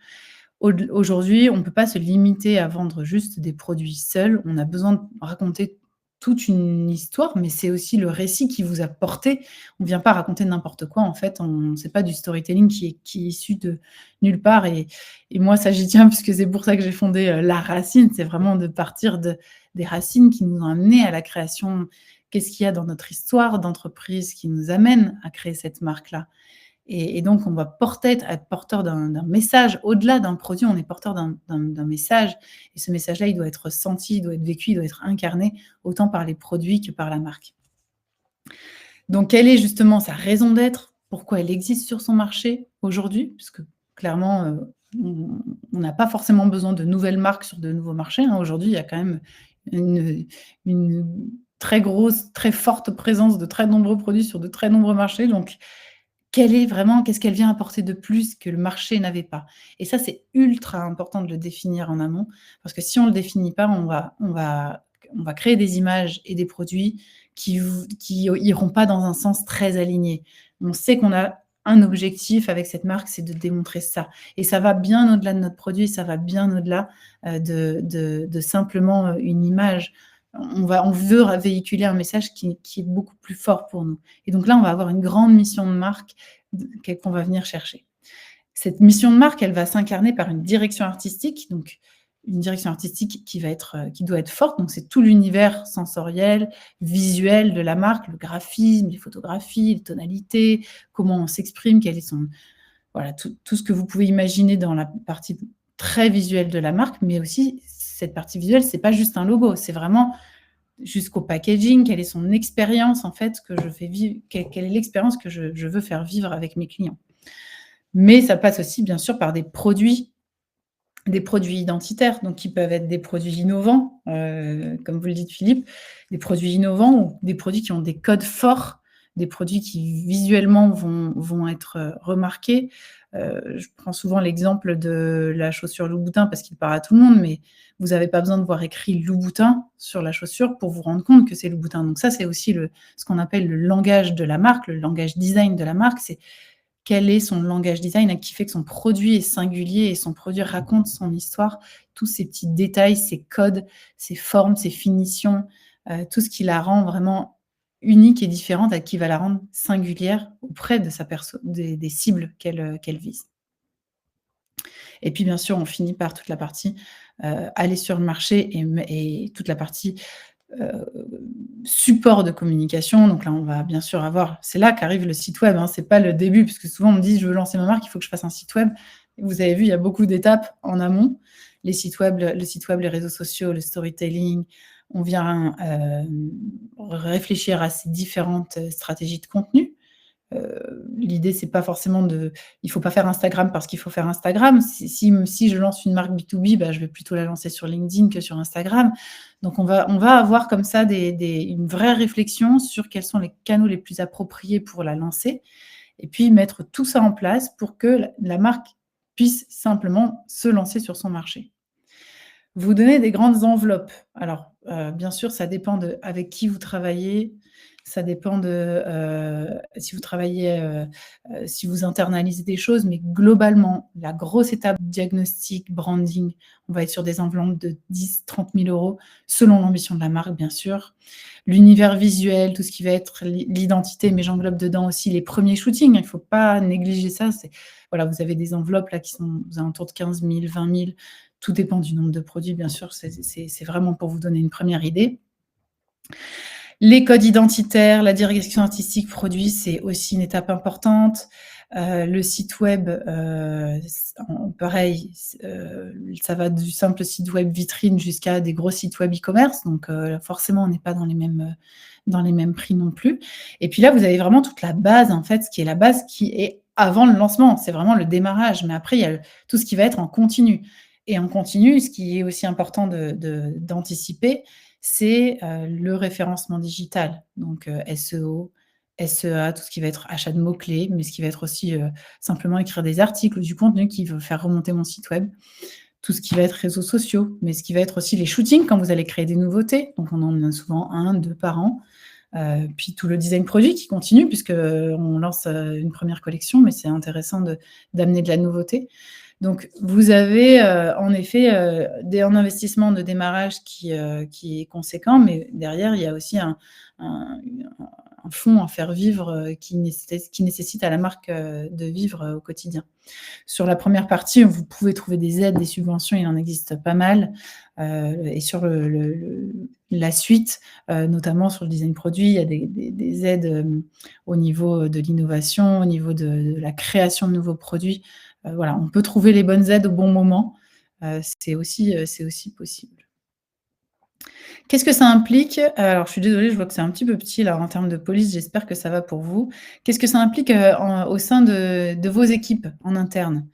Aujourd'hui, on ne peut pas se limiter à vendre juste des produits seuls. On a besoin de raconter toute une histoire, mais c'est aussi le récit qui vous a porté. On ne vient pas raconter n'importe quoi, en fait. C'est pas du storytelling qui est issu de nulle part et moi, ça, j'y tiens puisque c'est pour ça que j'ai fondé, La Racine. C'est vraiment de partir des racines qui nous ont amenés à la création. Qu'est-ce qu'il y a dans notre histoire d'entreprise qui nous amène à créer cette marque-là? Et donc on va être porteur d'un message. Au-delà d'un produit, on est porteur d'un message et ce message-là, il doit être senti, il doit être vécu, il doit être incarné autant par les produits que par la marque. Donc quelle est justement sa raison d'être? Pourquoi elle existe sur son marché aujourd'hui? Parce que clairement, on n'a pas forcément besoin de nouvelles marques sur de nouveaux marchés, hein. Aujourd'hui, il y a quand même une très grosse, très forte présence de très nombreux produits sur de très nombreux marchés. Donc qu'est-ce qu'elle vient apporter de plus que le marché n'avait pas? Et ça, c'est ultra important de le définir en amont, parce que si on le définit pas, on va créer des images et des produits qui iront pas dans un sens très aligné. On sait qu'on a un objectif avec cette marque, c'est de démontrer ça et ça va bien au-delà de notre produit, ça va bien au-delà, de simplement, une image. On veut véhiculer un message qui est beaucoup plus fort pour nous et donc là, on va avoir une grande mission de marque qu'on va venir chercher. Cette mission de marque, elle va s'incarner par une direction artistique, donc une direction artistique qui doit être forte, donc c'est tout l'univers sensoriel, visuel de la marque, le graphisme, les photographies, les tonalités, comment on s'exprime, quel est son voilà, tout ce que vous pouvez imaginer dans la partie très visuelle de la marque, mais aussi cette partie visuelle, c'est pas juste un logo, c'est vraiment jusqu'au packaging, quelle est son expérience en fait que je fais vivre, quelle est l'expérience que je veux faire vivre avec mes clients. Mais ça passe aussi bien sûr par des produits identitaires, donc qui peuvent être des produits innovants, comme vous le dites Philippe, des produits innovants ou des produits qui ont des codes forts, des produits qui visuellement vont être, remarqués. Je prends souvent l'exemple de la chaussure Louboutin parce qu'il parle à tout le monde, mais vous n'avez pas besoin de voir écrit Louboutin sur la chaussure pour vous rendre compte que c'est Louboutin. Donc ça, c'est aussi ce qu'on appelle le langage de la marque, le langage design de la marque. C'est quel est son langage design qui fait que son produit est singulier et son produit raconte son histoire. Tous ces petits détails, ces codes, ces formes, ces finitions, tout ce qui la rend vraiment unique et différente, qui va la rendre singulière auprès de sa des cibles qu'elle vise. Et puis bien sûr, on finit par toute la partie, aller sur le marché et toute la partie, heu, support de communication. Donc là, on va bien sûr avoir c'est là qu'arrive le site web, hein, c'est pas le début, parce que souvent on me dit: «Je veux lancer ma marque, il faut que je fasse un site web». Vous avez vu, il y a beaucoup d'étapes en amont. Les sites web, le site web, les réseaux sociaux, le storytelling. On vient, réfléchir à ces différentes, stratégies de contenu. L'idée, c'est pas forcément de il faut pas faire Instagram parce qu'il faut faire Instagram. Si je lance une marque B2B, bah, je vais plutôt la lancer sur LinkedIn que sur Instagram. Donc on va avoir comme ça une vraie réflexion sur quels sont les canaux les plus appropriés pour la lancer et puis mettre tout ça en place pour que la marque puisse simplement se lancer sur son marché. Vous donnez des grandes enveloppes. Alors, bien sûr, ça dépend de avec qui vous travaillez, ça dépend de, si vous travaillez, si vous internalisez des choses, mais globalement, la grosse étape diagnostic, branding, on va être sur des enveloppes de 10 000 à 30 000 € selon l'ambition de la marque, bien sûr. L'univers visuel, tout ce qui va être l'identité, mais j'englobe dedans aussi les premiers shootings, il ne faut pas négliger ça. Voilà, vous avez des enveloppes là qui sont aux alentours de 15 000, 20 000. Tout dépend du nombre de produits, bien sûr, c'est vraiment pour vous donner une première idée. Les codes identitaires, la direction artistique produit, c'est aussi une étape importante. Le site web, pareil, ça va du simple site web vitrine jusqu'à des gros sites web e-commerce, donc forcément, on n'est pas dans les mêmes prix non plus. Et puis là, vous avez vraiment toute la base, en fait, ce qui est la base qui est avant le lancement, c'est vraiment le démarrage. Mais après, il y a tout ce qui va être en continu. Et en continu, ce qui est aussi important d'anticiper, c'est le référencement digital, donc SEO, SEA, tout ce qui va être achat de mots-clés, mais ce qui va être aussi simplement écrire des articles, du contenu qui veut faire remonter mon site web, tout ce qui va être réseaux sociaux, mais ce qui va être aussi les shootings quand vous allez créer des nouveautés. Donc on en a souvent 1, 2 par an. Puis tout le design produit qui continue puisqu'on lance une première collection, mais c'est intéressant d'amener de la nouveauté. Donc, vous avez en effet un investissement de démarrage qui est conséquent, mais derrière, il y a aussi un fonds à faire vivre qui nécessite à la marque de vivre au quotidien. Sur la première partie, vous pouvez trouver des aides, des subventions, il en existe pas mal. Et sur la suite, notamment sur le design produit, il y a des aides au niveau de l'innovation, au niveau de la création de nouveaux produits. Voilà, on peut trouver les bonnes aides au bon moment. C'est aussi possible. Qu'est-ce que ça implique? Alors je suis désolée, je vois que c'est un petit peu petit là en termes de police, j'espère que ça va pour vous. Qu'est-ce que ça implique, au sein de vos équipes en interne?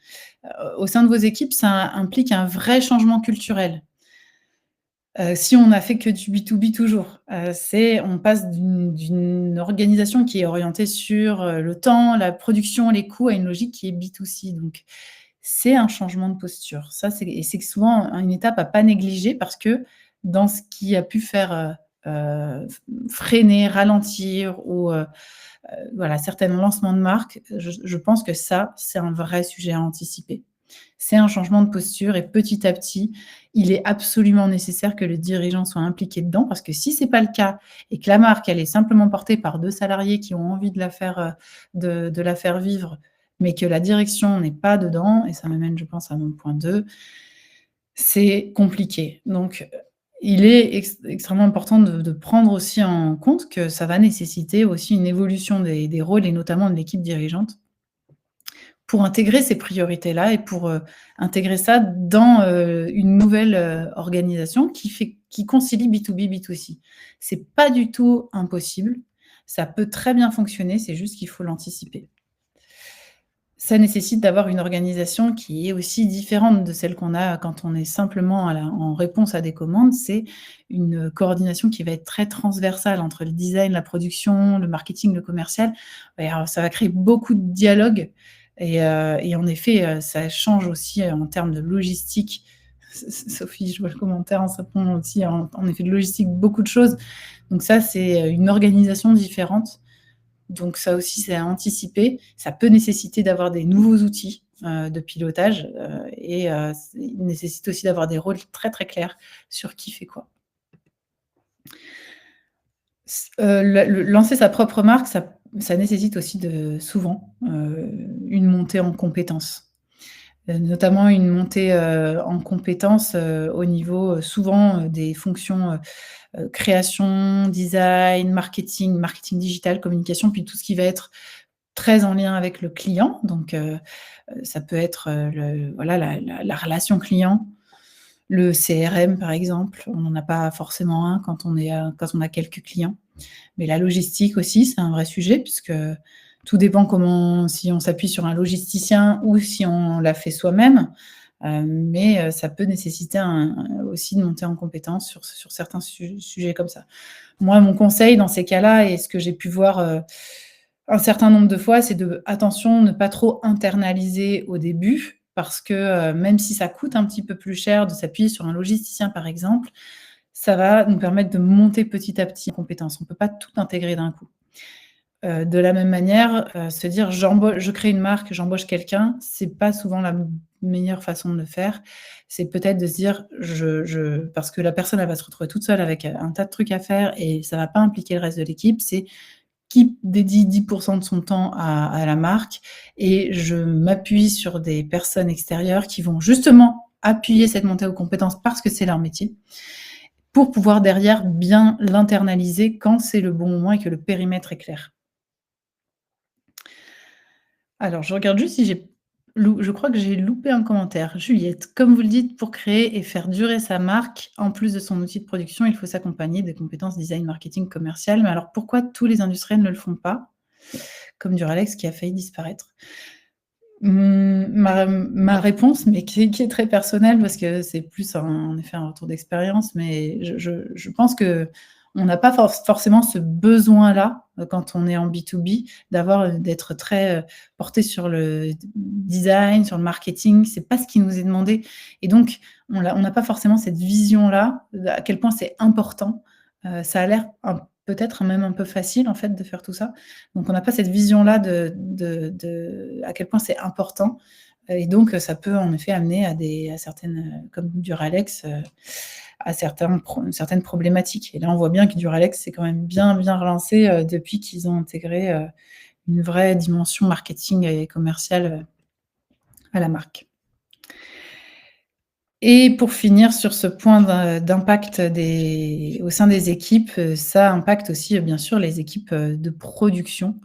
Au sein de vos équipes, ça implique un vrai changement culturel. Si on n'a fait que du B2B toujours, on passe d'une organisation qui est orientée sur, le temps, la production, les coûts, à une logique qui est B2C. Donc c'est un changement de posture. Ça, c'est souvent une étape à pas négliger parce que dans ce qui a pu faire, freiner, ralentir ou, voilà, certains lancements de marque, je pense que ça, c'est un vrai sujet à anticiper. C'est un changement de posture et petit à petit, il est absolument nécessaire que le dirigeant soit impliqué dedans parce que si c'est pas le cas et que la marque, elle est simplement portée par 2 salariés qui ont envie de la faire, de la faire vivre, mais que la direction n'est pas dedans et ça m'amène, je pense, à mon point 2, c'est compliqué. Donc, il est extrêmement important de prendre aussi en compte que ça va nécessiter aussi une évolution des rôles et notamment de l'équipe dirigeante pour intégrer ces priorités-là et pour, intégrer ça dans, une nouvelle, organisation qui concilie B2B, B2C. C'est pas du tout impossible, ça peut très bien fonctionner, c'est juste qu'il faut l'anticiper. Ça nécessite d'avoir une organisation qui est aussi différente de celle qu'on a quand on est simplement en réponse à des commandes. C'est une coordination qui va être très transversale entre le design, la production, le marketing, le commercial. Et alors ça va créer beaucoup de dialogues et en effet, ça change aussi en termes de logistique. Sophie, je vois le commentaire, ça prend aussi en effet de logistique beaucoup de choses. Donc ça, c'est une organisation différente. Donc ça aussi, c'est à anticiper. Ça peut nécessiter d'avoir des nouveaux outils, de pilotage, il nécessite aussi d'avoir des rôles très, très clairs sur qui fait quoi. Lancer sa propre marque, ça nécessite aussi souvent, une montée en compétences. Notamment une montée, en compétences, au niveau, souvent, des fonctions, création, design, marketing digital, communication, puis tout ce qui va être très en lien avec le client, donc ça peut être, le voilà la relation client, le CRM par exemple. On n'en a pas forcément un quand on a quelques clients. Mais la logistique aussi, c'est un vrai sujet puisque tout dépend comment si on s'appuie sur un logisticien ou si on l'a fait soi-même, mais ça peut nécessiter aussi de monter en compétence sur certains sujets comme ça. Moi, mon conseil dans ces cas-là et ce que j'ai pu voir, un certain nombre de fois, c'est de attention, ne pas trop internaliser au début parce que, même si ça coûte un petit peu plus cher de s'appuyer sur un logisticien, par exemple, ça va nous permettre de monter petit à petit en compétences. On ne peut pas tout intégrer d'un coup. De la même manière, se dire: je crée une marque, j'embauche quelqu'un», c'est pas souvent la meilleure façon de le faire. C'est peut-être de se dire: je» parce que la personne, elle va se retrouver toute seule avec, un tas de trucs à faire et ça va pas impliquer le reste de l'équipe. C'est qui dédie 10 de son temps à la marque et je m'appuie sur des personnes extérieures qui vont justement appuyer cette montée aux compétences parce que c'est leur métier, pour pouvoir derrière bien l'internaliser quand c'est le bon moment et que le périmètre est clair. Alors, je regarde juste si je crois que j'ai loupé un commentaire. Juliette, comme vous le dites, pour créer et faire durer sa marque, en plus de son outil de production, il faut s'accompagner des compétences design, marketing, commercial. Mais alors, pourquoi tous les industriels ne le font pas? Comme Duralex qui a failli disparaître. Ma réponse, mais qui est très personnelle parce que c'est plus en effet un retour d'expérience, mais je pense qu'on n'a pas forcément ce besoin-là, quand on est en B2B, d'être très, porté sur le design, sur le marketing. C'est pas ce qui nous est demandé et donc on n'a pas forcément cette vision-là, à quel point c'est important. Ça a l'air peut-être même un peu facile, en fait, de faire tout ça. Donc on n'a pas cette vision-là de à quel point c'est important, et donc ça peut en effet amener à certaines, comme Duralex, à certaines problématiques et là, on voit bien que Duralex s'est quand même bien relancé, depuis qu'ils ont intégré, une vraie dimension marketing et commerciale, à la marque. Et pour finir sur ce point d'impact au sein des équipes, ça impacte aussi, bien sûr, les équipes, de production.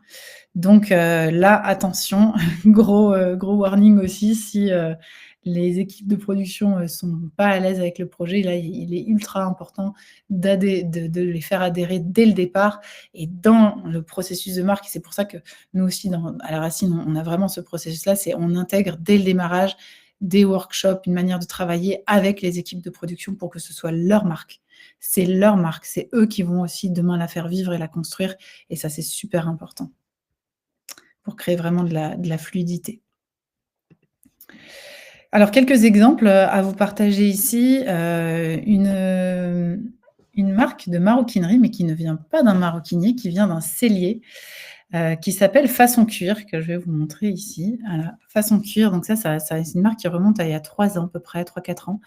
Donc là, attention, gros warning aussi si, les équipes de production, sont pas à l'aise avec le projet. Là, il est ultra important de les faire adhérer dès le départ et dans le processus de marque et c'est pour ça que nous aussi à la Racine, on a vraiment ce processus-là, c'est on intègre dès le démarrage des workshops, une manière de travailler avec les équipes de production pour que ce soit leur marque. C'est leur marque, c'est eux qui vont aussi demain la faire vivre et la construire et ça, c'est super important pour créer vraiment de la fluidité. Alors quelques exemples, à vous partager ici, une marque de maroquinerie, mais qui ne vient pas d'un maroquinier, qui vient d'un sellier, qui s'appelle Façon Cuir, que je vais vous montrer ici. Voilà, Façon Cuir, donc ça c'est une marque qui remonte à il y a 3 ans à peu près, 3-4 ans,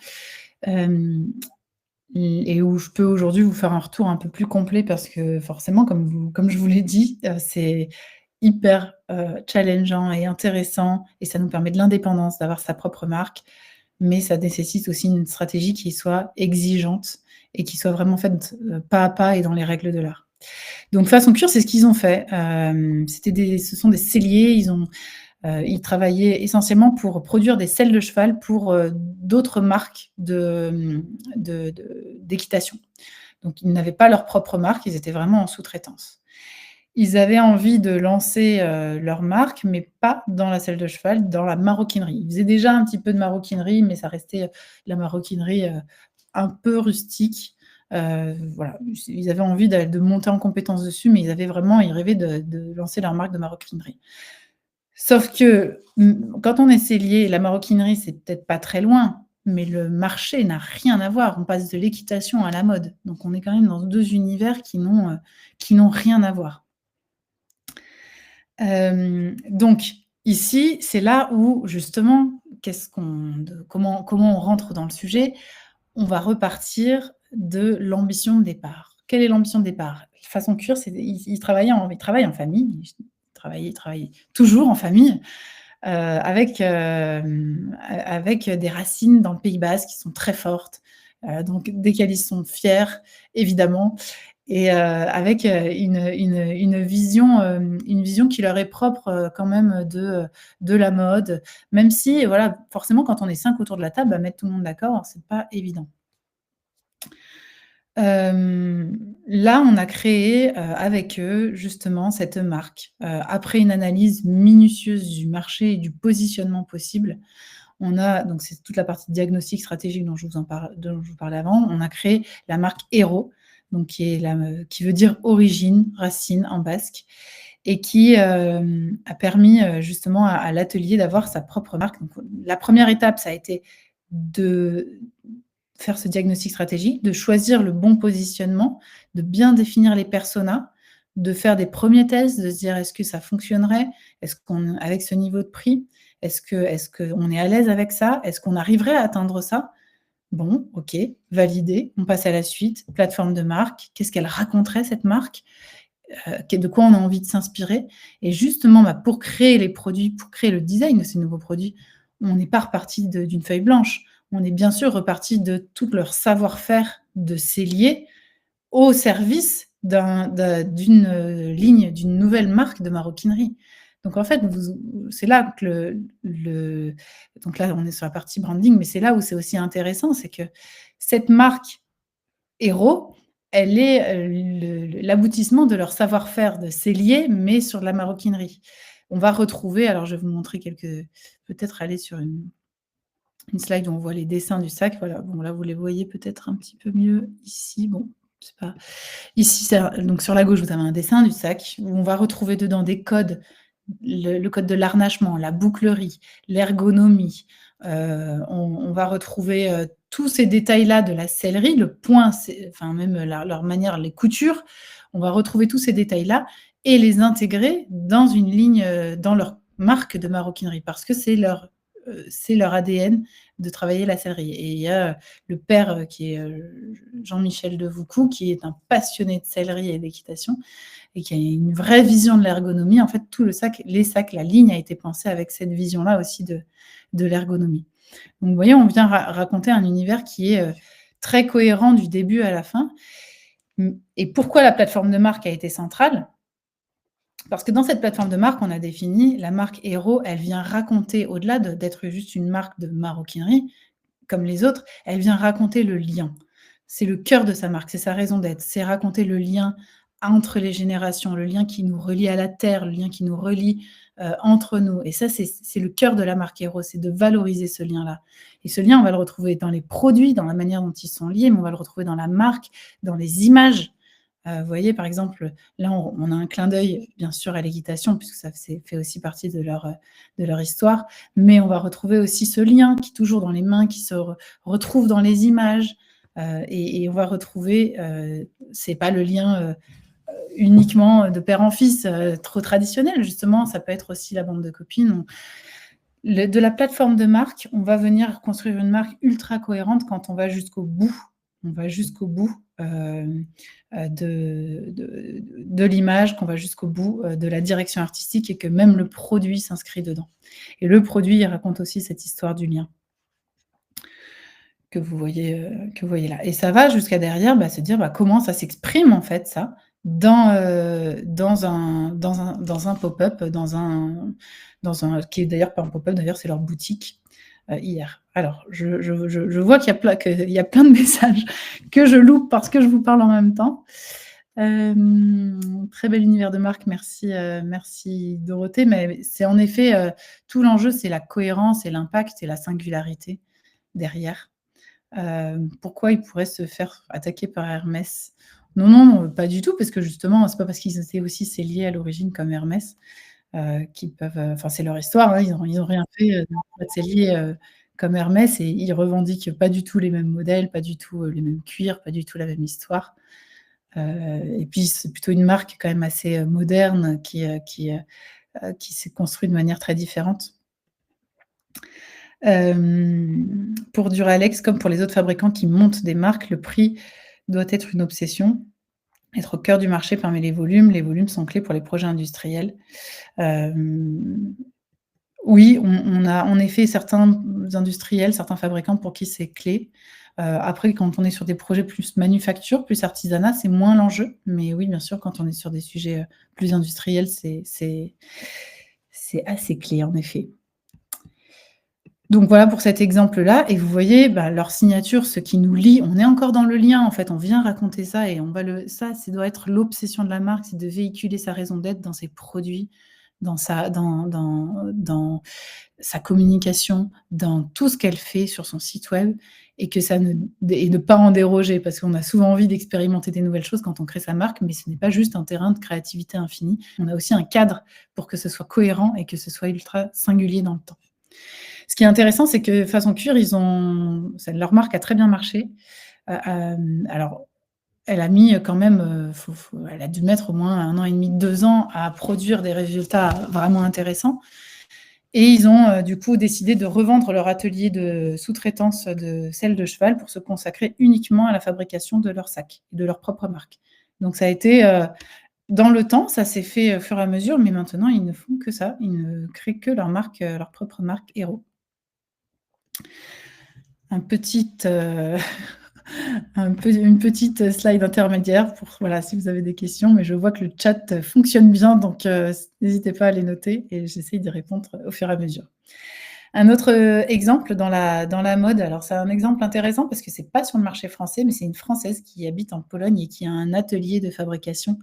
hem et où je peux aujourd'hui vous faire un retour un peu plus complet parce que forcément comme je vous l'ai dit, c'est hyper, challengeant et intéressant et ça nous permet de l'indépendance, d'avoir sa propre marque, mais ça nécessite aussi une stratégie qui soit exigeante et qui soit vraiment faite, pas à pas et dans les règles de l'art. Donc Façon Cure, c'est ce qu'ils ont fait. Ce sont des selliers, ils travaillaient essentiellement pour produire des selles de cheval pour, d'autres marques d'équitation. Donc ils n'avaient pas leur propre marque, ils étaient vraiment en sous-traitance. Ils avaient envie de lancer, leur marque, mais pas dans la selle de cheval, dans la maroquinerie. Ils faisaient déjà un petit peu de maroquinerie, mais ça restait, la maroquinerie, un peu rustique. Voilà, ils avaient envie de monter en compétence dessus, mais ils rêvaient de lancer leur marque de maroquinerie. Sauf que, quand on est sellier, la maroquinerie, c'est peut-être pas très loin, mais le marché n'a rien à voir. On passe de l'équitation à la mode, donc on est quand même dans 2 univers qui n'ont rien à voir. Donc ici, c'est là où justement, comment on rentre dans le sujet? On va repartir de l'ambition de départ. Quelle est l'ambition de départ? Façon Cuir, ils travaillent en famille, ils travaillent toujours en famille, avec des racines dans le Pays basque qui sont très fortes, donc desquelles ils sont fiers évidemment et avec, une vision qui leur est propre, quand même de la mode. Même si, voilà, forcément quand on est 5 autour de la table, bah, mettre tout le monde d'accord, c'est pas évident. Là, on a créé, avec eux, justement, cette marque. Après une analyse minutieuse du marché et du positionnement possible, on a donc c'est toute la partie diagnostic stratégique dont je vous parlais avant. On a créé la marque Hero, donc qui veut dire origine, racine en basque et qui, a permis, justement à l'atelier d'avoir sa propre marque. Donc la première étape, ça a été de faire ce diagnostic stratégique, de choisir le bon positionnement, de bien définir les personas, de faire des premiers tests, de se dire: «Est-ce que ça fonctionnerait? Est-ce qu'on avec ce niveau de prix, est-ce qu'on est à l'aise avec ça? Est-ce qu'on arriverait à atteindre ça?» Bon, OK, validé, on passe à la suite. Plateforme de marque, qu'est-ce qu'elle raconterait cette marque? De quoi on a envie de s'inspirer? Et justement, bah, pour créer les produits, pour créer le design de ces nouveaux produits, on n'est pas reparti d'une feuille blanche. On est bien sûr reparti de tout leur savoir-faire de cellier au service d'une, ligne, d'une nouvelle marque de maroquinerie. Donc en fait, c'est là que donc là, on est sur la partie branding, mais c'est là où c'est aussi intéressant, c'est que cette marque Hero, elle est, l'aboutissement de leur savoir-faire de sellier, mais sur de la maroquinerie. On va retrouver, alors je vais vous montrer quelques, peut-être aller sur une slide où on voit les dessins du sac. Voilà, bon là, vous les voyez peut-être un petit peu mieux ici. Bon, c'est pas ici, donc sur la gauche, vous avez un dessin du sac où on va retrouver dedans des codes, le code de l'harnachement, la bouclerie, l'ergonomie. On va retrouver, tous ces détails-là de la sellerie, le point, c'est enfin même leur manière, les coutures. On va retrouver tous ces détails-là et les intégrer dans une ligne, dans leur marque de maroquinerie parce que c'est leur ADN de travailler la sellerie et il y a le père, qui est, Jean-Michel Devoucou, qui est un passionné de sellerie et d'équitation et qui a une vraie vision de l'ergonomie. En fait, tout le sac, les sacs, la ligne a été pensée avec cette vision-là aussi de l'ergonomie. Donc vous voyez, on vient raconter un univers qui est, très cohérent du début à la fin. Et pourquoi la plateforme de marque a été centrale? Parce que dans cette plateforme de marque, on a défini la marque Hero, elle vient raconter, au-delà d'être juste une marque de maroquinerie comme les autres, elle vient raconter le lien. C'est le cœur de sa marque, c'est sa raison d'être. C'est raconter le lien entre les générations, le lien qui nous relie à la terre, le lien qui nous relie, entre nous et ça, c'est le cœur de la marque Hero, c'est de valoriser ce lien-là et ce lien, on va le retrouver dans les produits, dans la manière dont ils sont liés, mais on va le retrouver dans la marque, dans les images. Vous voyez, par exemple, là, on a un clin d'œil, bien sûr, à l'équitation puisque ça fait aussi partie de leur histoire, mais on va retrouver aussi ce lien qui est toujours dans les mains, qui se retrouve dans les images, et on va retrouver, c'est pas le lien, uniquement de père en fils, trop traditionnel, justement, ça peut être aussi la bande de copines. De la plateforme de marque, on va venir construire une marque ultra cohérente quand on va jusqu'au bout. On va jusqu'au bout, de l'image, qu'on va jusqu'au bout, de la direction artistique et que même le produit s'inscrit dedans et le produit, il raconte aussi cette histoire du lien que vous voyez là et ça va jusqu'à derrière, bah, se dire, bah, comment ça s'exprime en fait ça dans un pop-up, dans un qui est d'ailleurs pas un pop-up d'ailleurs, c'est leur boutique, hier. Alors je vois qu'il y a plein de messages que je loupe parce que je vous parle en même temps. Très bel univers de marque, merci, merci Dorothée, mais c'est en effet, tout l'enjeu, c'est la cohérence et l'impact et la singularité derrière. Pourquoi ils pourraient se faire attaquer par Hermès? Non, non, pas du tout, parce que justement, c'est pas parce qu'ils étaient aussi liés à l'origine comme Hermès, qu'ils peuvent, enfin, c'est leur histoire, hein, ils ont rien fait, pour être liés, comme Hermès et ils revendiquent pas du tout les mêmes modèles, pas du tout, les mêmes cuirs, pas du tout la même histoire. Et puis c'est plutôt une marque quand même assez, moderne qui s'est construite de manière très différente. Pour Duralex, comme pour les autres fabricants qui montent des marques, le prix doit être une obsession. Être au cœur du marché parmi les volumes sont clés pour les projets industriels. Hem, oui, on a en effet certains industriels, certains fabricants pour qui c'est clé. Après, quand on est sur des projets plus manufacture, plus artisanat, c'est moins l'enjeu. Mais oui, bien sûr, quand on est sur des sujets, plus industriels, c'est assez clé, en effet. Donc voilà pour cet exemple-là et vous voyez, bah, leur signature, ce qui nous lie, on est encore dans le lien, en fait, on vient raconter ça et on va le ça, doit être l'obsession de la marque, c'est de véhiculer sa raison d'être dans ses produits, dans sa communication, dans tout ce qu'elle fait sur son site web et que ça ne pas en déroger parce qu'on a souvent envie d'expérimenter des nouvelles choses quand on crée sa marque, mais ce n'est pas juste un terrain de créativité infinie. On a aussi un cadre pour que ce soit cohérent et que ce soit ultra singulier dans le temps. Ce qui est intéressant, c'est que Façon Cuir, leur marque a très bien marché. Alors, elle a mis quand même, elle a dû mettre au moins 1 an et demi, 2 ans à produire des résultats vraiment intéressants et ils ont, du coup décidé de revendre leur atelier de sous-traitance de selle de cheval pour se consacrer uniquement à la fabrication de leurs sacs, de leur propre marque. Donc ça a été, dans le temps, ça s'est fait au fur et à mesure, mais maintenant ils ne font que ça. Ils ne créent que leur marque, leur propre marque Hero. Un petit, une petite slide intermédiaire pour voilà, si vous avez des questions, mais je vois que le chat fonctionne bien, donc n'hésitez pas à les noter et j'essaie d'y répondre au fur et à mesure. Un autre, exemple dans la mode, alors c'est un exemple intéressant parce que c'est pas sur le marché français, mais c'est une Française qui habite en Pologne et qui a un atelier de fabrication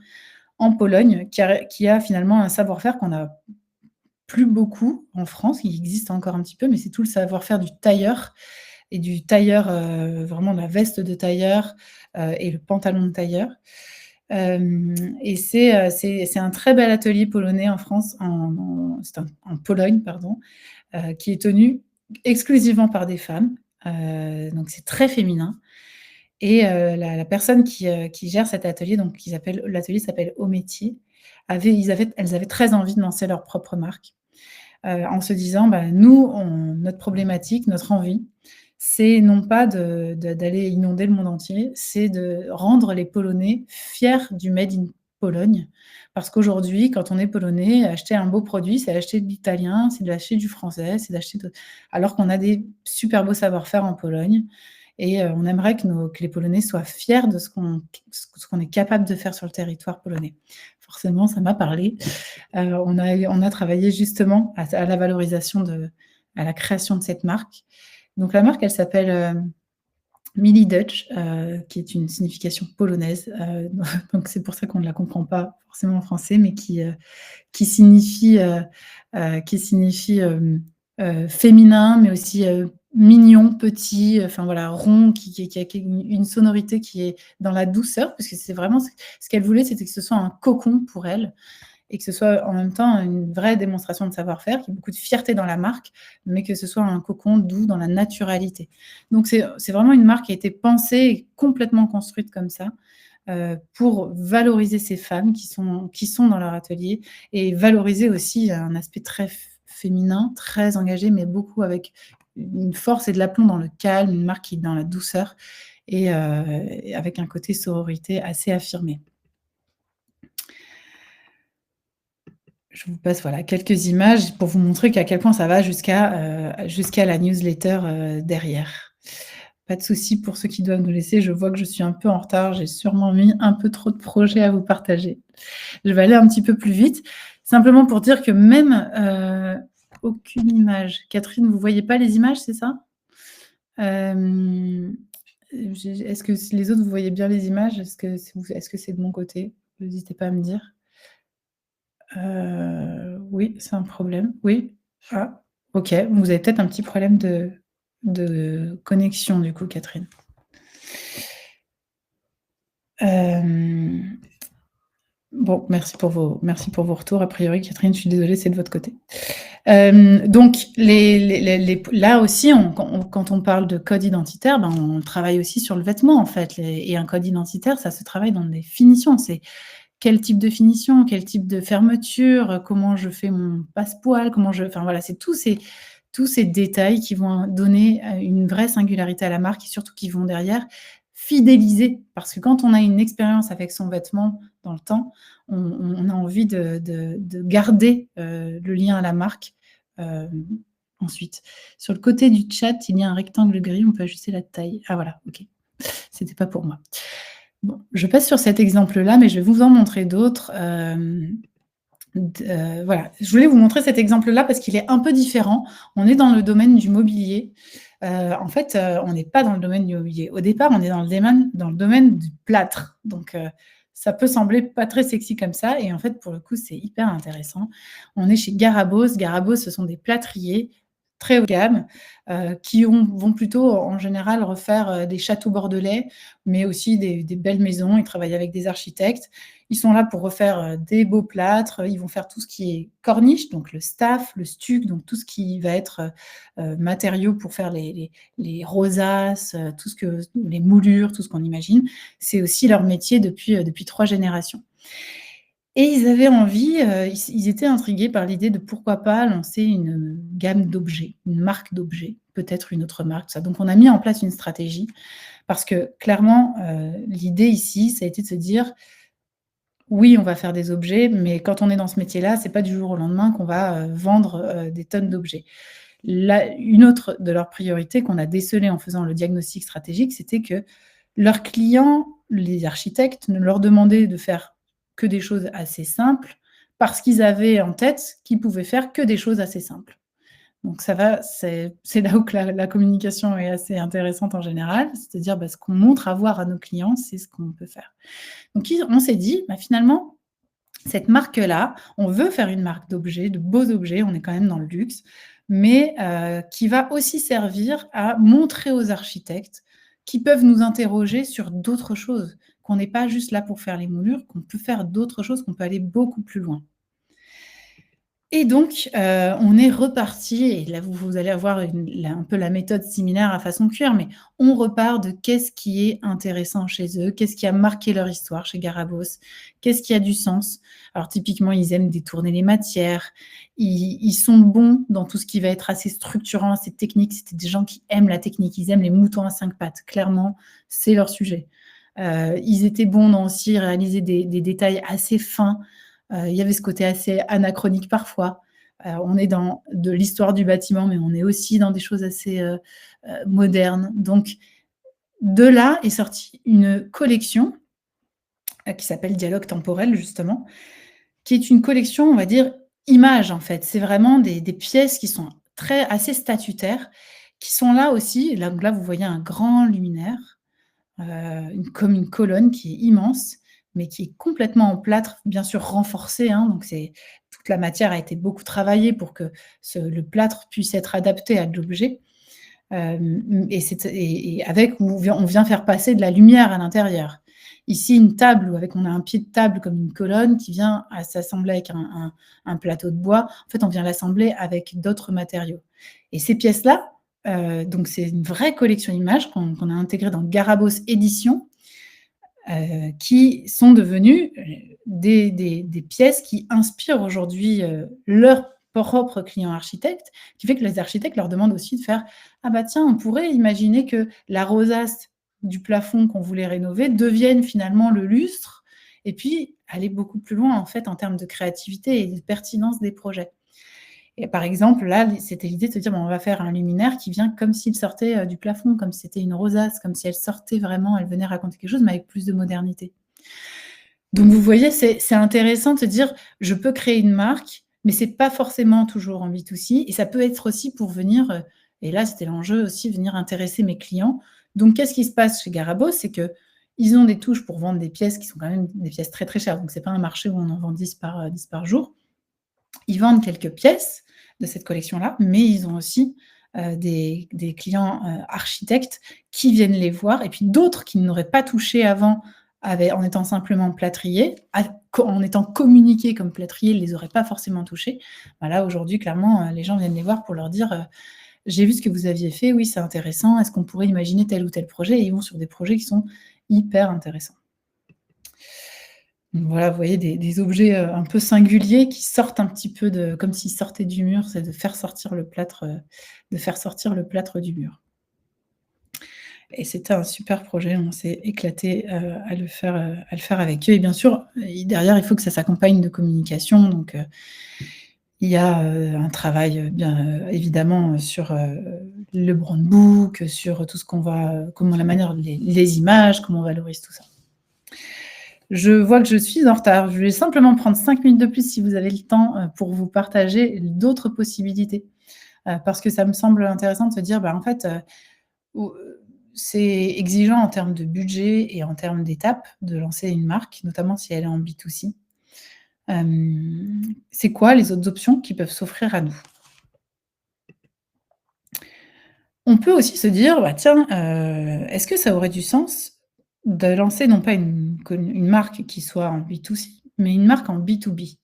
en Pologne, qui a finalement un savoir-faire qu'on n'a plus beaucoup en France. Il existe encore un petit peu, mais c'est tout le savoir-faire du tailleur et du tailleur, vraiment la veste de tailleur, et le pantalon de tailleur. Et c'est un très bel atelier polonais en France, en Pologne, pardon, qui est tenu exclusivement par des femmes. Donc c'est très féminin et la personne qui gère cet atelier, donc l'atelier s'appelle Au Métier, elles avaient très envie de lancer leur propre marque, en se disant: «Bah, nous, notre problématique, notre envie, c'est non pas d'aller inonder le monde entier, c'est de rendre les Polonais fiers du made in Pologne». Parce qu'aujourd'hui, quand on est polonais, acheter un beau produit, c'est acheter de l'italien, c'est d'acheter du français, c'est d'acheter de alors qu'on a des super beaux savoir-faire en Pologne et on aimerait que les Polonais soient fiers de ce qu'on est capable de faire sur le territoire polonais. Forcément, ça m'a parlé. On a travaillé justement à la valorisation à la création de cette marque. Donc la marque, elle s'appelle, Mili Dutch, qui est une signification polonaise, donc c'est pour ça qu'on ne la comprend pas forcément en français, mais qui signifie, féminin, mais aussi, mignon, petit, enfin voilà, rond, qui a une sonorité qui est dans la douceur, parce que c'est vraiment ce qu'elle voulait, c'était que ce soit un cocon pour elle et que ce soit en même temps une vraie démonstration de savoir-faire, qu'il y ait beaucoup de fierté dans la marque, mais que ce soit un cocon doux dans la naturalité. Donc c'est vraiment une marque qui a été pensée et complètement construite comme ça, pour valoriser ces femmes qui sont dans leur atelier et valoriser aussi un aspect très féminin, très engagé, mais beaucoup avec une force et de l'aplomb dans le calme, une marque qui est dans la douceur et avec un côté sororité assez affirmé. Je vous passe, voilà, quelques images pour vous montrer qu'à quel point ça va jusqu'à la newsletter, derrière. Pas de souci pour ceux qui doivent nous laisser, je vois que je suis un peu en retard, j'ai sûrement mis un peu trop de projets à vous partager. Je vais aller un petit peu plus vite, simplement pour dire que même, aucune image. Catherine, vous voyez pas les images, c'est ça? Hem, est-ce que les autres, vous voyez bien les images? Est-ce que c'est de mon côté? N'hésitez pas à me dire. Oui, c'est un problème. Oui? Ah, OK. Vous avez peut-être un petit problème de connexion du coup, Catherine. Hem, bon, merci pour vos retours. A priori, Catherine, je suis désolée, c'est de votre côté. Donc là aussi, quand on parle de code identitaire, ben, on travaille aussi sur le vêtement, en fait. Et un code identitaire, ça se travaille dans des finitions. C'est quel type de finition, quel type de fermeture, comment je fais mon passepoil, enfin voilà, c'est tous ces détails qui vont donner, une vraie singularité à la marque et surtout qui vont derrière fidéliser. Parce que quand on a une expérience avec son vêtement dans le temps, on a envie de garder, le lien à la marque, hem, ensuite. Sur le côté du chat, il y a un rectangle gris, on peut ajuster la taille. Ah voilà, OK. C'était pas pour moi. Bon, je passe sur cet exemple-là, mais je vais vous en montrer d'autres, voilà. Je voulais vous montrer cet exemple-là parce qu'il est un peu différent. On est dans le domaine du mobilier. En fait, on n'est pas dans le domaine du mobilier. Au départ, on est dans le domaine du plâtre. Donc, ça peut sembler pas très sexy comme ça et en fait, pour le coup, c'est hyper intéressant. On est chez Garabos. Garabos, ce sont des plâtriers très haut de gamme, qui vont plutôt, en général, refaire, des châteaux bordelais, mais aussi des belles maisons. Ils travaillent avec des architectes. Ils sont là pour refaire, des beaux plâtres. Ils vont faire tout ce qui est corniche, donc le staff, le stuc, donc tout ce qui va être, matériaux pour faire les rosaces, tout ce que les moulures, tout ce qu'on imagine. C'est aussi leur métier depuis 3 générations. Et ils avaient envie, ils étaient intrigués par l'idée de pourquoi pas lancer une gamme d'objets, une marque d'objets, peut-être une autre marque, tout ça. Donc on a mis en place une stratégie parce que clairement, l'idée ici, ça a été de se dire: «Oui, on va faire des objets, mais quand on est dans ce métier-là, c'est pas du jour au lendemain qu'on va, vendre, des tonnes d'objets». Une autre de leurs priorités qu'on a décelée en faisant le diagnostic stratégique, c'était que leurs clients, les architectes, ne leur demandaient de faire que des choses assez simples, parce qu'ils avaient en tête qu'ils pouvaient faire que des choses assez simples. Donc ça va, c'est là où que la communication est assez intéressante en général, c'est-à-dire, bah, ce qu'on montre à voir à nos clients, c'est ce qu'on peut faire. Donc on s'est dit: «Bah, finalement, cette marque-là, on veut faire une marque d'objets, de beaux objets, on est quand même dans le luxe, mais qui va aussi servir à montrer aux architectes qui peuvent nous interroger sur d'autres choses, qu'on n'est pas juste là pour faire les moulures, qu'on peut faire d'autres choses, qu'on peut aller beaucoup plus loin». Et donc, on est reparti et là, vous allez avoir un peu la méthode similaire à façon cuir, mais on repart de qu'est-ce qui est intéressant chez eux? Qu'est-ce qui a marqué leur histoire chez Garabos? Qu'est-ce qui a du sens? Alors typiquement, ils aiment détourner les matières, ils sont bons dans tout ce qui va être assez structurant, assez technique. C'était des gens qui aiment la technique, ils aiment les moutons à 5 pattes. Clairement, c'est leur sujet. Ils étaient bons dans aussi réaliser des détails assez fins. Il y avait ce côté assez anachronique parfois. On est dans de l'histoire du bâtiment, mais on est aussi dans des choses assez, modernes. Donc de là est sortie une collection, qui s'appelle Dialogue temporel justement, qui est une collection, on va dire, images en fait. C'est vraiment des pièces qui sont assez statutaires, qui sont là aussi. Là, vous voyez un grand luminaire, comme une colonne qui est immense, mais qui est complètement en plâtre, bien sûr renforcé, hein, donc toute la matière a été beaucoup travaillée pour que le plâtre puisse être adapté à de l'objet. Et avec où on vient faire passer de la lumière à l'intérieur. Ici, une table où on a un pied de table comme une colonne qui vient à s'assembler avec un plateau de bois. En fait, on vient l'assembler avec d'autres matériaux. Et ces pièces-là, donc c'est une vraie collection images qu'on a intégrée dans Garabos Éditions, qui sont devenues, des pièces qui inspirent aujourd'hui, leurs propres clients architectes, qui fait que les architectes leur demandent aussi de faire: «Ah bah tiens, on pourrait imaginer que la rosace du plafond qu'on voulait rénover devienne finalement le lustre» et puis aller beaucoup plus loin en fait en termes de créativité et de pertinence des projets. Et par exemple, là, c'était l'idée de se dire: «Bon, on va faire un luminaire qui vient comme s'il sortait, du plafond, comme si c'était une rosace, comme si elle sortait vraiment, elle venait raconter quelque chose, mais avec plus de modernité». Donc vous voyez, c'est intéressant de se dire: «Je peux créer une marque, mais c'est pas forcément toujours en B2C et ça peut être aussi pour venir, et là, c'était l'enjeu aussi, venir intéresser mes clients. Donc qu'est-ce qui se passe chez Garabos? C'est qu'ils ont des touches pour vendre des pièces qui sont quand même des pièces très, très chères, donc c'est pas un marché où on en vend 10 par jour. Ils vendent quelques pièces de cette collection-là, mais ils ont aussi, des clients, architectes qui viennent les voir et puis d'autres qui n'auraient pas touché avant en étant simplement plâtriers, en étant communiqués comme plâtriers, ils les auraient pas forcément touchés. Bah, là, aujourd'hui, clairement, les gens viennent les voir pour leur dire, «J'ai vu ce que vous aviez fait, oui, c'est intéressant. Est-ce qu'on pourrait imaginer tel ou tel projet?» et ils vont sur des projets qui sont hyper intéressants. Donc voilà, vous voyez des objets, un peu singuliers qui sortent un petit peu comme s'ils sortaient du mur, c'est de faire sortir le plâtre du mur. Et c'était un super projet, on s'est éclatés, à le faire avec eux et bien sûr, derrière, il faut que ça s'accompagne de communication donc Il y a, un travail, bien, évidemment, sur, le brand book, sur tout ce qu'on va, comment la manière les images, comment on valorise tout ça. Je vois que je suis en retard. Je vais simplement prendre 5 minutes de plus si vous avez le temps, pour vous partager d'autres possibilités. Parce que ça me semble intéressant de se dire, bah, en fait, ou c'est exigeant en termes de budget et en termes d'étapes de lancer une marque, notamment si elle est en B2C. C'est quoi les autres options qui peuvent s'offrir à nous? On peut aussi se dire: «Bah, tiens, est-ce que ça aurait du sens de lancer non pas une marque qui soit en B2C, mais une marque en B2B?»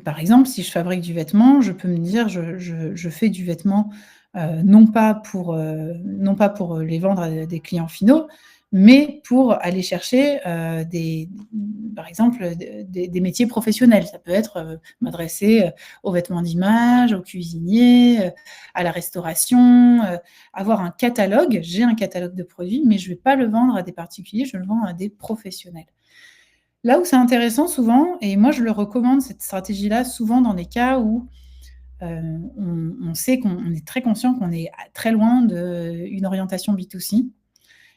Par exemple, si je fabrique du vêtement, je peux me dire: «Je fais du vêtement, non pas pour, les vendre à des clients finaux, mais pour aller chercher, par exemple, des métiers professionnels». Ça peut être, m'adresser, aux vêtements d'image, aux cuisiniers, à la restauration, avoir un catalogue. J'ai un catalogue de produits, mais je ne vais pas le vendre à des particuliers, je le vends à des professionnels. Là où c'est intéressant souvent, et moi je le recommande cette stratégie-là souvent dans des cas où, on sait qu'on est très conscient qu'on est très loin d'une orientation B2C,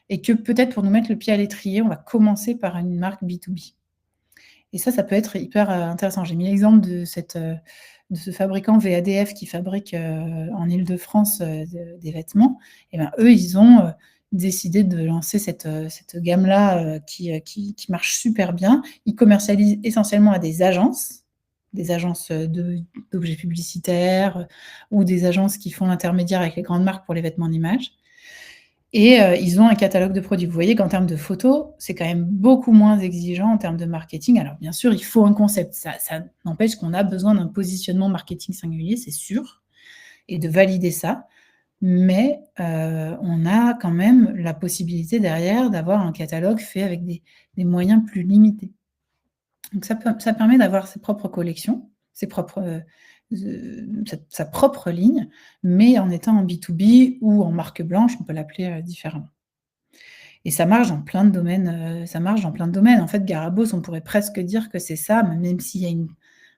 et que peut-être pour nous mettre le pied à l'étrier, on va commencer par une marque B2B. Et ça peut être hyper, intéressant. J'ai mis l'exemple de ce fabricant VADF qui fabrique, en Île-de-France, des vêtements. Et ben, eux, ils ont, décidé de lancer cette gamme-là, qui marche super bien. Ils commercialisent essentiellement à des agences, d'objets publicitaires, ou des agences qui font l'intermédiaire avec les grandes marques pour les vêtements d'image. Et ils ont un catalogue de produits. Vous voyez qu'en termes de photos, c'est quand même beaucoup moins exigeant en termes de marketing. Alors bien sûr, il faut un concept. Ça n'empêche qu'on a besoin d'un positionnement marketing singulier, c'est sûr, et de valider ça. Mais on a quand même la possibilité derrière d'avoir un catalogue fait avec des moyens plus limités. Donc ça permet d'avoir ses propres collections, ses propres, sa propre ligne, mais en étant en B2B ou en marque blanche, on peut l'appeler, différemment. Et ça marche dans plein de domaines, ça marche dans plein de domaines. En fait, Garabos, on pourrait presque dire que c'est ça, même s'il y a une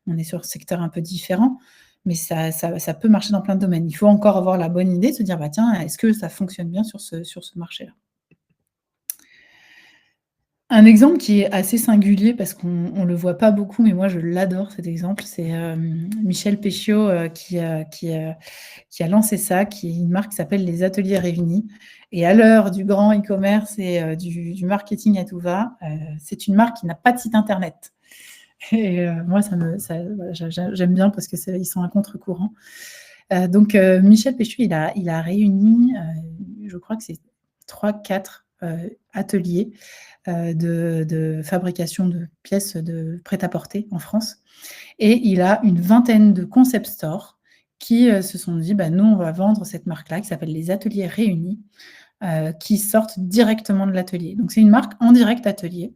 on est sur un secteur un peu différent, mais ça peut marcher dans plein de domaines. Il faut encore avoir la bonne idée, de se dire: «Bah, tiens, est-ce que ça fonctionne bien sur ce marché-là?» Un exemple qui est assez singulier parce qu'on le voit pas beaucoup, mais moi je l'adore cet exemple, c'est, Michel Péchiot, qui a lancé ça, qui est une marque qui s'appelle Les Ateliers Réunis. Et à l'heure du grand e-commerce et du marketing à tout va, c'est une marque qui n'a pas de site internet. Et moi voilà, j'aime bien parce que ils sont à contre-courant. Donc Michel Péchiot, il a réuni, je crois que c'est 3-4 ateliers, de fabrication de pièces de prêt-à-porter en France, et il a une vingtaine de concept stores qui, se sont dit: «Bah, nous, on va vendre cette marque-là qui s'appelle Les Ateliers Réunis», qui sortent directement de l'atelier. Donc c'est une marque en direct atelier,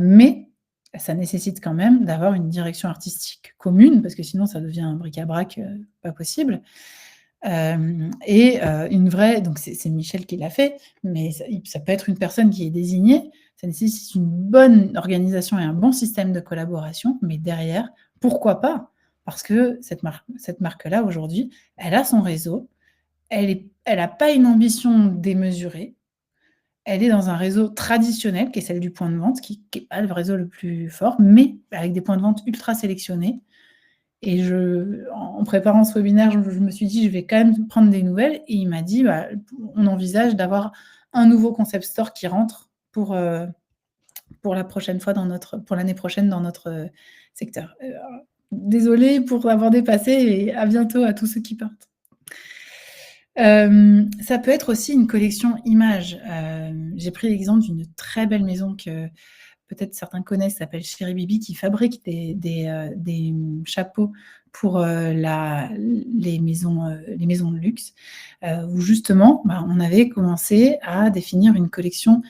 mais ça nécessite quand même d'avoir une direction artistique commune parce que sinon ça devient un bric-à-brac, pas possible. Une vraie, donc c'est Michel qui l'a fait, mais ça peut être une personne qui est désignée. Ça nécessite une bonne organisation et un bon système de collaboration, mais derrière, pourquoi pas? Parce que cette marque-là, aujourd'hui, elle a son réseau, elle a pas une ambition démesurée, elle est dans un réseau traditionnel qui est celle du point de vente, qui est pas le réseau le plus fort, mais avec des points de vente ultra sélectionnés. Et en préparant ce webinaire, je me suis dit: «Je vais quand même prendre des nouvelles», et il m'a dit: «Bah, on envisage d'avoir un nouveau concept store qui rentre pour la prochaine fois pour l'année prochaine dans notre, secteur». Désolée pour avoir dépassé, et à bientôt à tous ceux qui partent. Ça peut être aussi une collection images. J'ai pris l'exemple d'une très belle maison que peut-être certains connaissent, qui s'appelle Chéri Bibi, qui fabrique des chapeaux pour, les maisons de luxe, où justement, bah, on avait commencé à définir une collection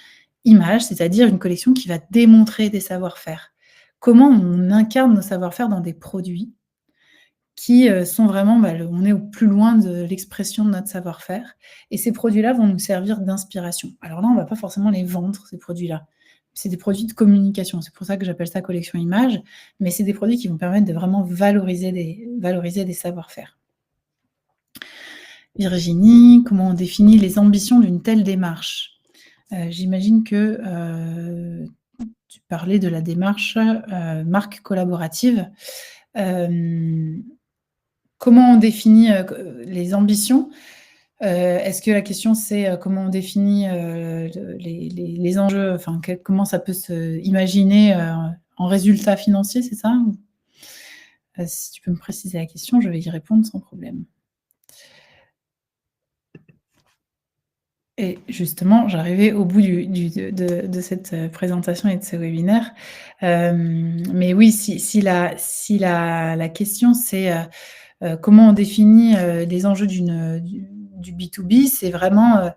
images, c'est-à-dire une collection qui va démontrer des savoir-faire. Comment on incarne nos savoir-faire dans des produits qui, sont vraiment, bah, on est au plus loin de l'expression de notre savoir-faire, et ces produits-là vont nous servir d'inspiration. Alors là, on ne va pas forcément les vendre, ces produits-là, C'est des produits de communication. C'est pour ça que j'appelle ça collection image, mais c'est des produits qui vont permettre de vraiment valoriser des savoir-faire. Virginie, comment on définit les ambitions d'une telle démarche? J'imagine que, tu parlais de la démarche, marque collaborative. Hem, Comment on définit, les ambitions? Est-ce que la question c'est, comment on définit, le les enjeux, enfin comment ça peut se imaginer, en résultat financier, c'est ça? Si tu peux me préciser la question, je vais y répondre sans problème. Et justement, j'arrivais au bout de cette, présentation et de ce webinaire. Mais oui, si la question c'est, comment on définit, les enjeux du B2B, c'est vraiment,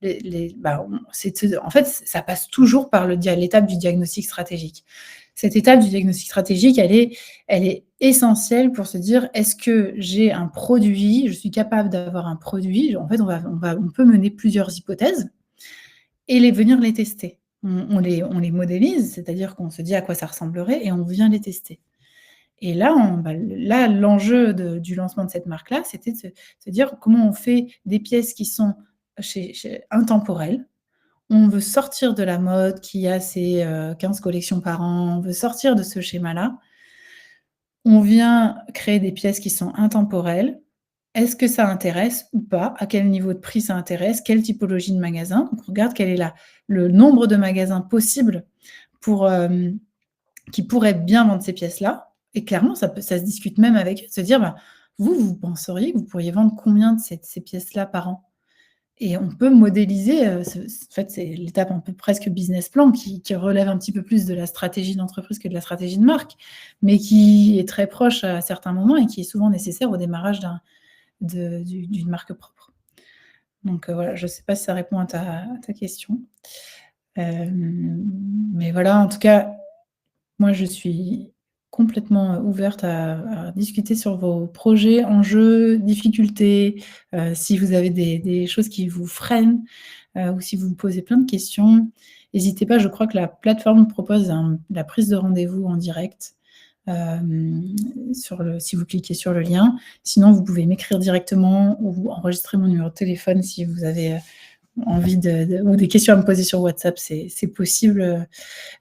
en fait, ça passe toujours par l'étape du diagnostic stratégique. Cette étape du diagnostic stratégique, elle est essentielle pour se dire: «Est-ce que j'ai un produit? Je suis capable d'avoir un produit?» En fait, on peut mener plusieurs hypothèses et venir les tester. On les modélise, c'est-à-dire qu'on se dit à quoi ça ressemblerait et on vient les tester. Et là, l'enjeu du lancement de cette marque-là, c'était de se dire: «Comment on fait des pièces qui sont intemporelles?» On veut sortir de la mode qui a ses, 15 collections par an, on veut sortir de ce schéma-là. On vient créer des pièces qui sont intemporelles. Est-ce que ça intéresse ou pas? À quel niveau de prix ça intéresse? Quelle typologie de magasin? Donc on regarde quel est la le nombre de magasins possibles pour, qui pourraient bien vendre ces pièces-là, et clairement ça se discute même avec eux, de se dire: «Bah, vous penseriez que vous pourriez vendre combien de ces pièces-là par an?» Et on peut modéliser, en fait, c'est l'étape un peu presque business plan qui relève un petit peu plus de la stratégie d'entreprise que de la stratégie de marque, mais qui est très proche à certains moments et qui est souvent nécessaire au démarrage d'une marque propre. Donc, voilà, je ne sais pas si ça répond à ta question. Mais voilà, en tout cas, moi, je suis complètement, ouverte à discuter sur vos projets, enjeux, difficultés, si vous avez des choses qui vous freinent, ou si vous vous posez plein de questions. N'hésitez pas, je crois que la plateforme propose la prise de rendez-vous en direct, si vous cliquez sur le lien. Sinon, vous pouvez m'écrire directement ou enregistrer mon numéro de téléphone si vous avez, envie ou des questions à me poser sur WhatsApp, c'est possible.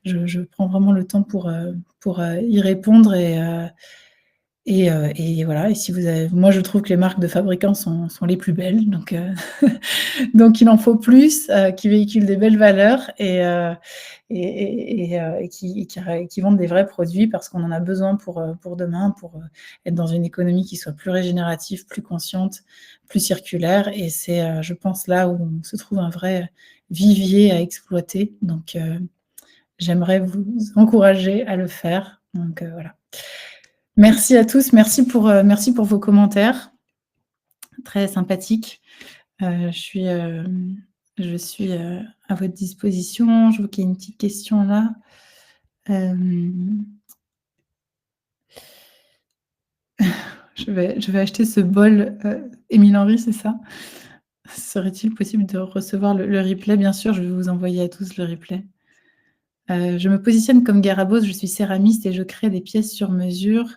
Je prends vraiment le temps pour y répondre et voilà. Et si vous avez moi, je trouve que les marques de fabricants sont les plus belles, donc donc il en faut plus, qui véhiculent des belles valeurs et qui vendent des vrais produits parce qu'on en a besoin pour demain, être dans une économie qui soit plus régénérative, plus consciente, plus circulaire. Et c'est, je pense, là où se trouve un vrai vivier à exploiter. Donc j'aimerais vous encourager à le faire. Donc voilà. Merci à tous, merci pour vos commentaires, très sympathiques. Je suis à votre disposition. Je vois qu'il y a une petite question là. Hem, je vais acheter ce bol, Émile Henry, c'est ça? Serait-il possible de recevoir le replay? Bien sûr, je vais vous envoyer à tous le replay. Je me positionne comme Garabos, je suis céramiste et je crée des pièces sur mesure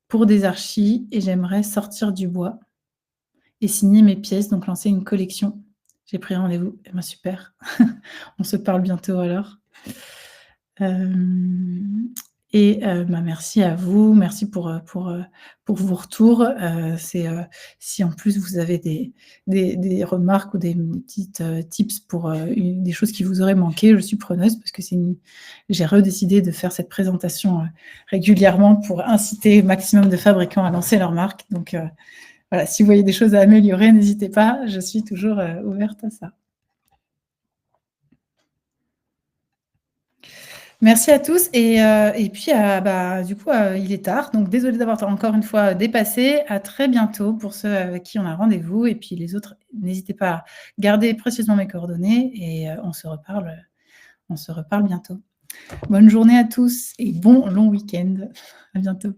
pour des archis et j'aimerais sortir du bois et signer mes pièces, donc lancer une collection. J'ai pris rendez-vous. Eh ben, super. On se parle bientôt alors. Hem Merci à vous. Merci pour vos retours. Si en plus vous avez des remarques ou des petites, tips pour, des choses qui vous auraient manqué, je suis preneuse parce que j'ai redécidé de faire cette présentation, régulièrement pour inciter le maximum de fabricants à lancer leur marque. Donc, voilà, si vous voyez des choses à améliorer, n'hésitez pas, je suis toujours, ouverte à ça. Merci à tous et puis, du coup, il est tard, donc désolée d'avoir encore une fois dépassé. À très bientôt pour ceux avec qui on a rendez-vous et puis les autres, n'hésitez pas à garder précieusement mes coordonnées et on se reparle bientôt. Bonne journée à tous et bon long week-end. À bientôt.